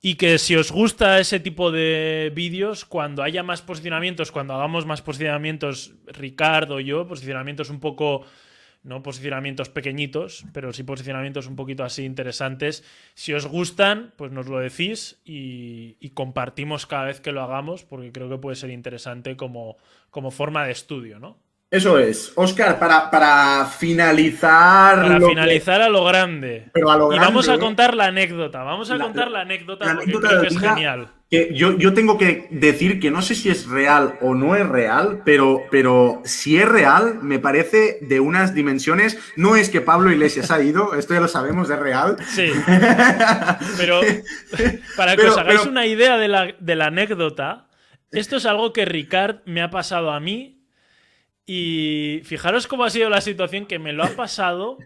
Y que si os gusta ese tipo de vídeos, cuando haya más posicionamientos, cuando hagamos más posicionamientos, Ricardo y yo, posicionamientos un poco... No posicionamientos pequeñitos, pero sí posicionamientos un poquito así interesantes. Si os gustan, pues nos lo decís y compartimos cada vez que lo hagamos, porque creo que puede ser interesante como forma de estudio, ¿no? Eso es. Óscar, para finalizar... Para finalizar a lo grande. Pero a lo grande. Y vamos a contar la anécdota. Vamos a contar la anécdota porque creo que es genial. que yo tengo que decir que no sé si es real o no es real, pero si es real, me parece de unas dimensiones. No es que Pablo Iglesias ha ido, esto ya lo sabemos, es real. Sí, pero para que os Pero, hagáis pero, una idea de la anécdota, esto es algo que Ricard me ha pasado a mí y fijaros cómo ha sido la situación que me lo ha pasado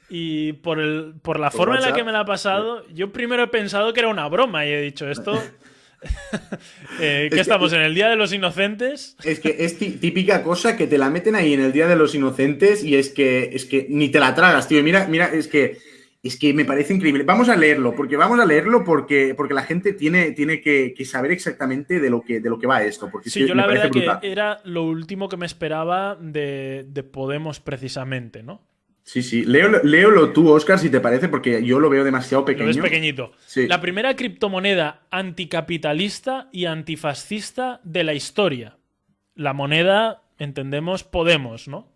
y por la por forma en la que WhatsApp. me la ha pasado, yo primero he pensado que era una broma y he dicho esto... ¿qué Es estamos que, en el Día de los Inocentes? es que es típica cosa que te la meten ahí en el Día de los Inocentes y es que ni te la tragas, tío. Mira, es que me parece increíble. Vamos a leerlo, porque la gente tiene que saber exactamente de lo que va esto, porque es Sí, que yo me la parece verdad que brutal. era lo último que me esperaba de Podemos precisamente, ¿no? Sí, sí. Léelo tú, Oscar, si te parece, porque yo lo veo demasiado Lo ves pequeño. pequeñito. Sí. La primera criptomoneda anticapitalista y antifascista de la historia. La moneda, entendemos, Podemos, ¿no?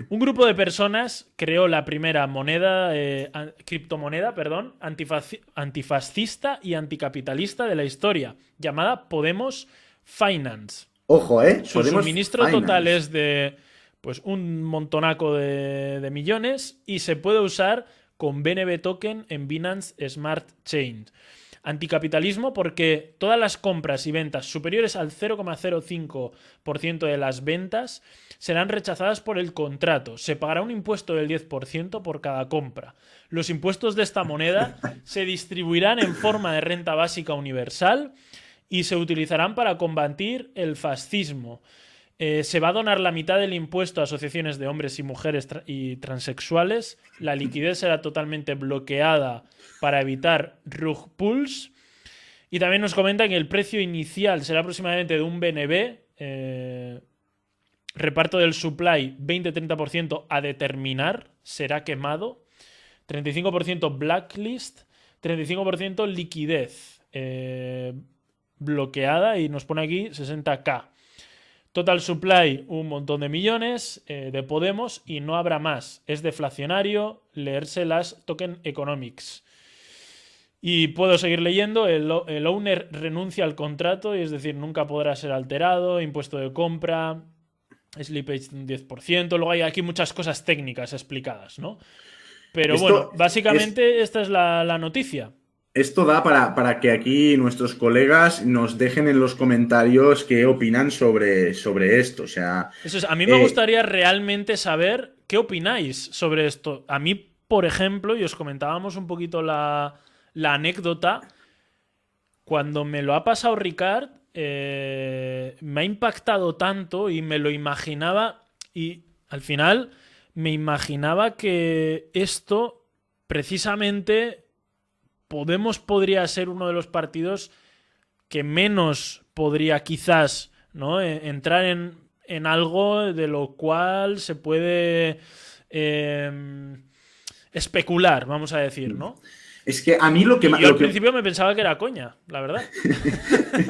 Un grupo de personas creó la primera moneda, criptomoneda, perdón, antifascista y anticapitalista de la historia, llamada Podemos Finance. Ojo, ¿eh? Su Podemos suministro total Finance. es de pues un montonaco de millones y se puede usar con BNB Token en Binance Smart Chain. Anticapitalismo porque todas las compras y ventas superiores al 0,05% de las ventas serán rechazadas por el contrato. Se pagará un impuesto del 10% por cada compra. Los impuestos de esta moneda se distribuirán en forma de renta básica universal y se utilizarán para combatir el fascismo. Se va a donar la mitad del impuesto a asociaciones de hombres y mujeres y transexuales. La liquidez será totalmente bloqueada para evitar rug pulls. Y también nos comentan que el precio inicial será aproximadamente de un BNB. Reparto del supply 20-30% a determinar. Será quemado. 35% blacklist. 35% liquidez. Bloqueada y nos pone aquí 60k. Total supply, un montón de millones de Podemos y no habrá más. Es deflacionario leerse las token economics. Y puedo seguir leyendo. El owner renuncia al contrato, y es decir, nunca podrá ser alterado. Impuesto de compra, slippage de un 10%. Luego hay aquí muchas cosas técnicas explicadas, ¿no? Pero bueno, Esto es, básicamente esta es la noticia. Esto da para que aquí nuestros colegas nos dejen en los comentarios qué opinan sobre esto. O sea, Eso es, a mí me eh, gustaría realmente saber qué opináis sobre esto. A mí, por ejemplo, y os comentábamos un poquito la anécdota, cuando me lo ha pasado Ricard, me ha impactado tanto y me lo imaginaba, y al final me imaginaba que esto precisamente podría ser uno de los partidos que menos podría quizás, ¿no? Entrar en algo de lo cual se puede especular, vamos a decir, ¿no? es que a mí lo que, Y ma- yo al lo que, principio me pensaba que era coña, la verdad.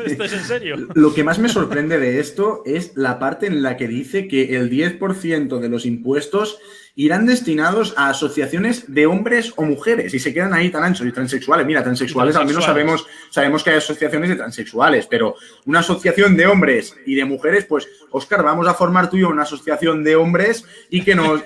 Esto es en serio. lo que más me sorprende de esto es la parte en la que dice que el 10% de los impuestos irán destinados a asociaciones de hombres o mujeres y se quedan ahí tan anchos y transexuales. Mira, Y transexuales al menos transexuales. sabemos que hay asociaciones de transexuales, pero una asociación de hombres y de mujeres, pues, Óscar, vamos a formar tú y yo una asociación de hombres y que nos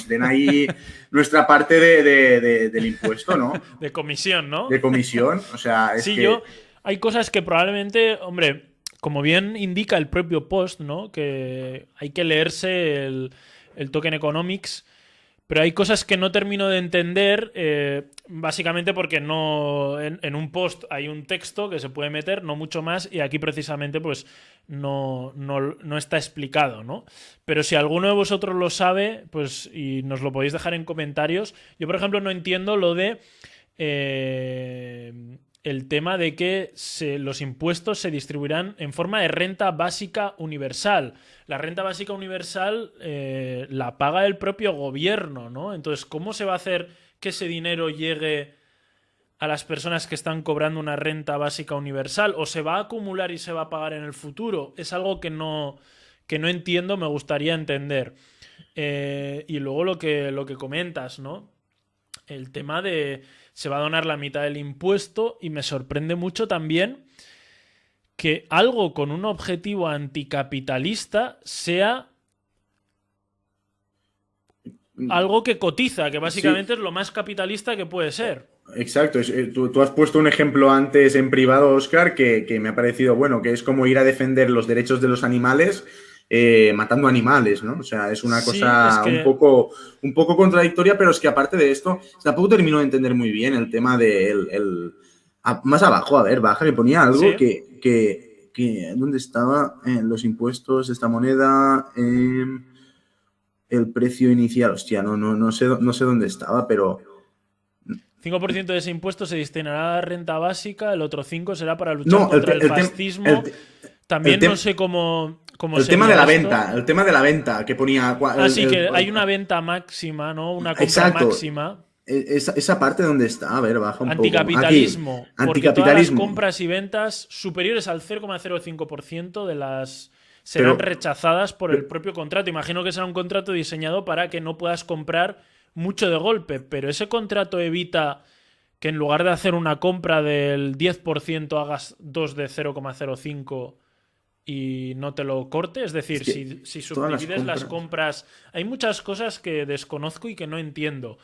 den ahí nuestra parte del impuesto, ¿no? De comisión, ¿no? De comisión. O sea, es Sí, que hay cosas que probablemente, hombre, como bien indica el propio post, ¿no? Que hay que leerse el token economics, pero hay cosas que no termino de entender, básicamente porque no en un post hay un texto que se puede meter, no mucho más, y aquí precisamente pues no está explicado, ¿no? Pero si alguno de vosotros lo sabe, pues y nos lo podéis dejar en comentarios. Yo, por ejemplo, no entiendo lo de el tema de que los impuestos se distribuirán en forma de renta básica universal. La renta básica universal la paga el propio gobierno, ¿no? Entonces, ¿cómo se va a hacer que ese dinero llegue a las personas que están cobrando una renta básica universal? ¿O se va a acumular y se va a pagar en el futuro? Es algo que no entiendo, me gustaría entender. Y luego lo que comentas, ¿no? el tema de se va a donar la mitad del impuesto, y me sorprende mucho también que algo con un objetivo anticapitalista sea algo que cotiza, que básicamente Sí. es lo más capitalista que puede ser. Exacto, tú has puesto un ejemplo antes en privado, Oscar, que me ha parecido bueno, que es como ir a defender los derechos de los animales matando animales, ¿no? O sea, es una Sí, es cosa que un poco contradictoria, pero es que aparte de esto, tampoco termino de entender muy bien el tema de más abajo, a ver, baja, que ponía algo sí. ¿dónde estaba? En los impuestos de esta moneda, el precio inicial, hostia, no sé dónde estaba, pero 5% de ese impuesto se destinará a la renta básica, el otro 5% será para luchar no, contra el fascismo. el También no tem- sé cómo el tema de sería la esto. venta, el tema de la venta que ponía. Así que hay una venta máxima, ¿no? Una compra Exacto. máxima. Esa parte donde está, a ver, baja un poco. Aquí, Anticapitalismo, porque todas las anticapitalismo. compras y ventas superiores al 0,05% de las serán Pero, rechazadas por el propio contrato. Imagino que será un contrato diseñado para que no puedas comprar mucho de golpe, pero ese contrato evita que en lugar de hacer una compra del 10% hagas dos de 0,05 y no te lo corte. Es decir, es que si todas subdivides las compras, hay muchas cosas que desconozco y que no entiendo.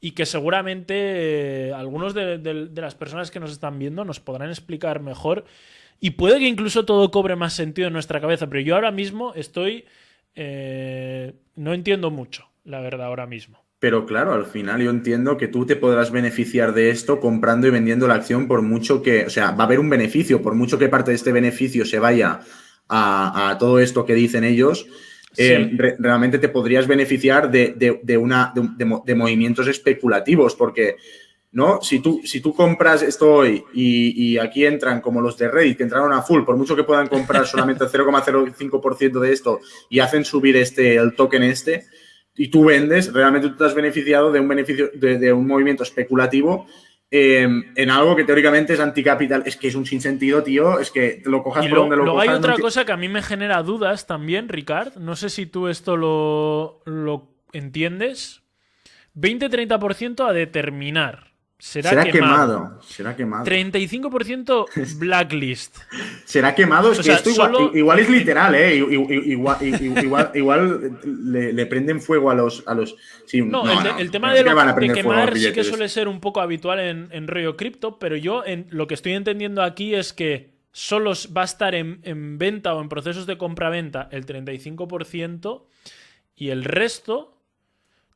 Y que seguramente algunos de las personas que nos están viendo nos podrán explicar mejor. Y puede que incluso todo cobre más sentido en nuestra cabeza. Pero yo ahora mismo estoy... no entiendo mucho, la verdad, ahora mismo. Pero claro, al final yo entiendo que tú te podrás beneficiar de esto comprando y vendiendo la acción por mucho que, o sea, va a haber un beneficio, por mucho que parte de este beneficio se vaya a todo esto que dicen ellos, Sí. realmente te podrías beneficiar de movimientos especulativos, porque ¿no? Si tú compras esto hoy y aquí entran como los de Reddit, que entraron a full, por mucho que puedan comprar solamente el 0,05% de esto y hacen subir el token y tú vendes, realmente tú te has beneficiado de un beneficio, de un movimiento especulativo en algo que teóricamente es anticapital. Es que es un sinsentido, tío. Es que te lo cojas Y por donde lo luego hay cojas. otra cosa que a mí me genera dudas también, Ricard. No sé si tú esto lo entiendes. 20-30% a determinar. Será Será quemado. quemado. Será quemado. 35% blacklist. Será quemado, es O que sea, esto solo... igual es literal, ¿eh? Igual le prenden fuego a los. Sí, No, el tema no sé que van a de prender fuego a los quemar sí que billetes. suele ser un poco habitual en rollo cripto, pero yo lo que estoy entendiendo aquí es que solo va a estar en venta o en procesos de compra-venta el 35% y el resto,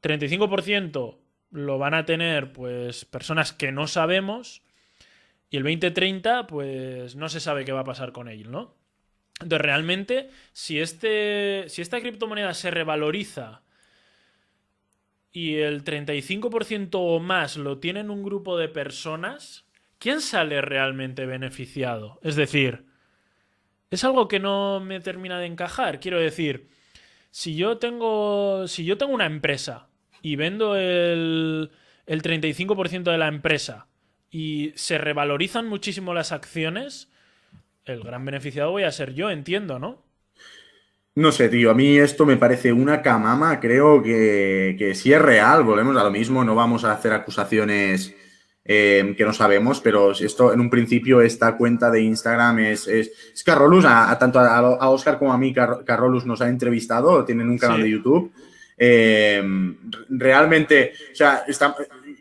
35%, lo van a tener pues personas que no sabemos y el 20-30 pues no se sabe qué va a pasar con ello, ¿no? Entonces realmente si esta criptomoneda se revaloriza y el 35% o más lo tienen un grupo de personas, ¿quién sale realmente beneficiado? Es decir, es algo que no me termina de encajar. Quiero decir, si yo tengo una empresa y vendo el 35% de la empresa y se revalorizan muchísimo las acciones, el gran beneficiado voy a ser yo, entiendo, ¿no? No sé, tío, a mí esto me parece una camama, creo que sí es real, volvemos a lo mismo, no vamos a hacer acusaciones que no sabemos, pero esto en un principio esta cuenta de Instagram es Carrolus, tanto a Oscar como a mí Carrolus nos ha entrevistado, tienen un canal de Sí. YouTube. Realmente, o sea,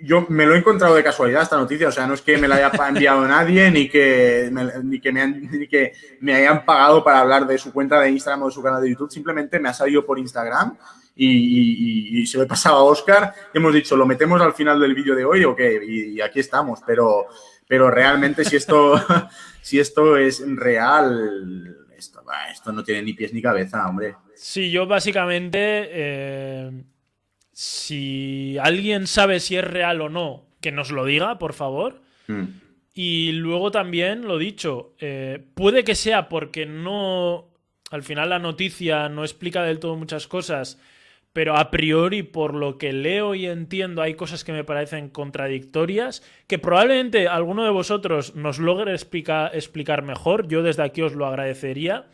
yo me lo he encontrado de casualidad esta noticia, o sea, no es que me la haya enviado nadie ni que me hayan pagado para hablar de su cuenta de Instagram o de su canal de YouTube, simplemente me ha salido por Instagram y se lo he pasado a Oscar y hemos dicho, ¿lo metemos al final del vídeo de hoy o qué? Y aquí estamos, pero realmente si si esto es real, esto no tiene ni pies ni cabeza, hombre. Sí, yo básicamente, si alguien sabe si es real o no, que nos lo diga, por favor. Mm. Y luego también, lo dicho, puede que sea porque no, al final la noticia no explica del todo muchas cosas, pero a priori, por lo que leo y entiendo, hay cosas que me parecen contradictorias, que probablemente alguno de vosotros nos logre explicar mejor, yo desde aquí os lo agradecería.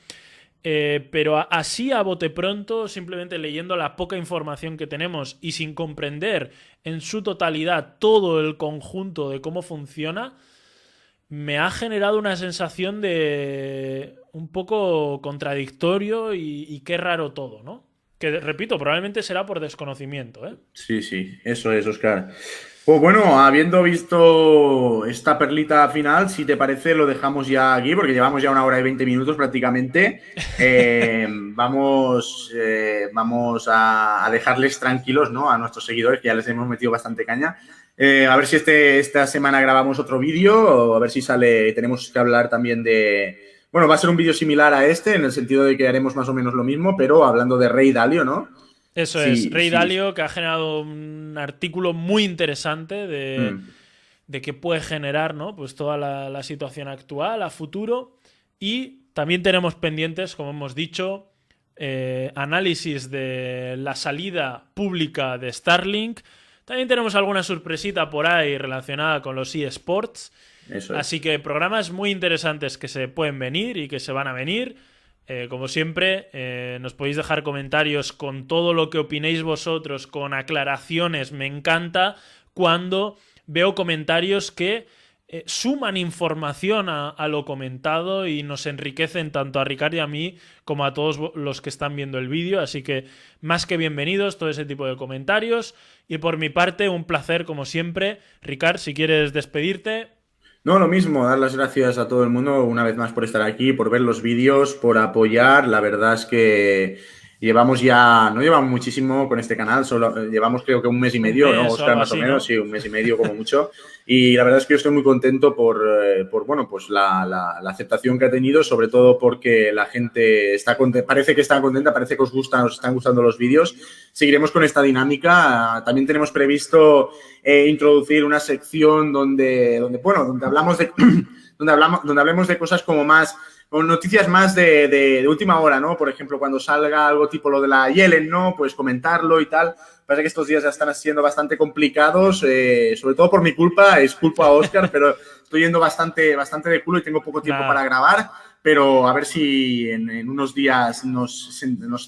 Pero así a bote pronto, simplemente leyendo la poca información que tenemos y sin comprender en su totalidad todo el conjunto de cómo funciona, me ha generado una sensación de un poco contradictorio y qué raro todo, ¿no? Que, repito, probablemente será por desconocimiento, ¿eh? Sí, eso es, Oscar. Pues bueno, habiendo visto esta perlita final, si te parece, lo dejamos ya aquí, porque llevamos ya 1 hora y 20 minutos prácticamente. Vamos a dejarles tranquilos, ¿no? A nuestros seguidores, que ya les hemos metido bastante caña. A ver si esta semana grabamos otro vídeo, o a ver si sale. Tenemos que hablar también de. Bueno, va a ser un vídeo similar a este, en el sentido de que haremos más o menos lo mismo, pero hablando de Rey Dalio, ¿no? Eso es, Rey Dalio, que ha generado un artículo muy interesante de qué puede generar, ¿no? Pues toda la situación actual, a futuro. Y también tenemos pendientes, como hemos dicho, análisis de la salida pública de Starlink. También tenemos alguna sorpresita por ahí relacionada con los eSports. Eso es. Así que programas muy interesantes que se pueden venir y que se van a venir. Como siempre, nos podéis dejar comentarios con todo lo que opinéis vosotros, con aclaraciones. Me encanta cuando veo comentarios que suman información a lo comentado y nos enriquecen tanto a Ricard y a mí como a todos los que están viendo el vídeo. Así que más que bienvenidos todo ese tipo de comentarios. Y por mi parte, un placer como siempre. Ricard, si quieres despedirte. No, lo mismo, dar las gracias a todo el mundo una vez más por estar aquí, por ver los vídeos, por apoyar. La verdad es que no llevamos muchísimo con este canal, solo llevamos creo que 1 mes y medio, ¿no, Oscar? Más o menos, ¿no? Sí, 1 mes y medio como mucho. Y la verdad es que yo estoy muy contento por bueno, pues la aceptación que ha tenido, sobre todo porque la gente parece que está contenta, parece que nos están gustando los vídeos. Seguiremos con esta dinámica. También tenemos previsto introducir una sección donde hablamos donde hablemos de cosas como más, con noticias más de última hora, ¿no? Por ejemplo, cuando salga algo tipo lo de la Yellen, ¿no? Pues comentarlo y tal. Pasa que estos días ya están siendo bastante complicados, sobre todo por mi culpa, es culpa a Oscar, pero estoy yendo bastante de culo y tengo poco tiempo para grabar. Pero a ver si en unos días nos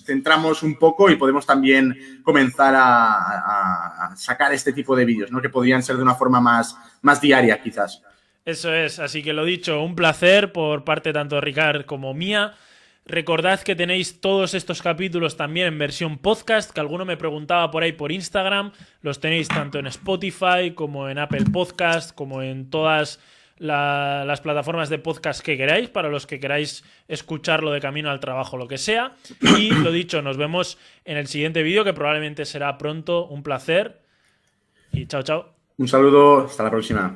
centramos un poco y podemos también comenzar a sacar este tipo de vídeos, ¿no? Que podrían ser de una forma más diaria, quizás. Eso es, así que lo dicho, un placer por parte tanto de Ricard como mía. Recordad que tenéis todos estos capítulos también en versión podcast, que alguno me preguntaba por ahí por Instagram. Los tenéis tanto en Spotify como en Apple Podcast, como en todas las plataformas de podcast que queráis, para los que queráis escucharlo de camino al trabajo, lo que sea. Y lo dicho, nos vemos en el siguiente vídeo, que probablemente será pronto. Un placer y chao, chao. Un saludo, hasta la próxima.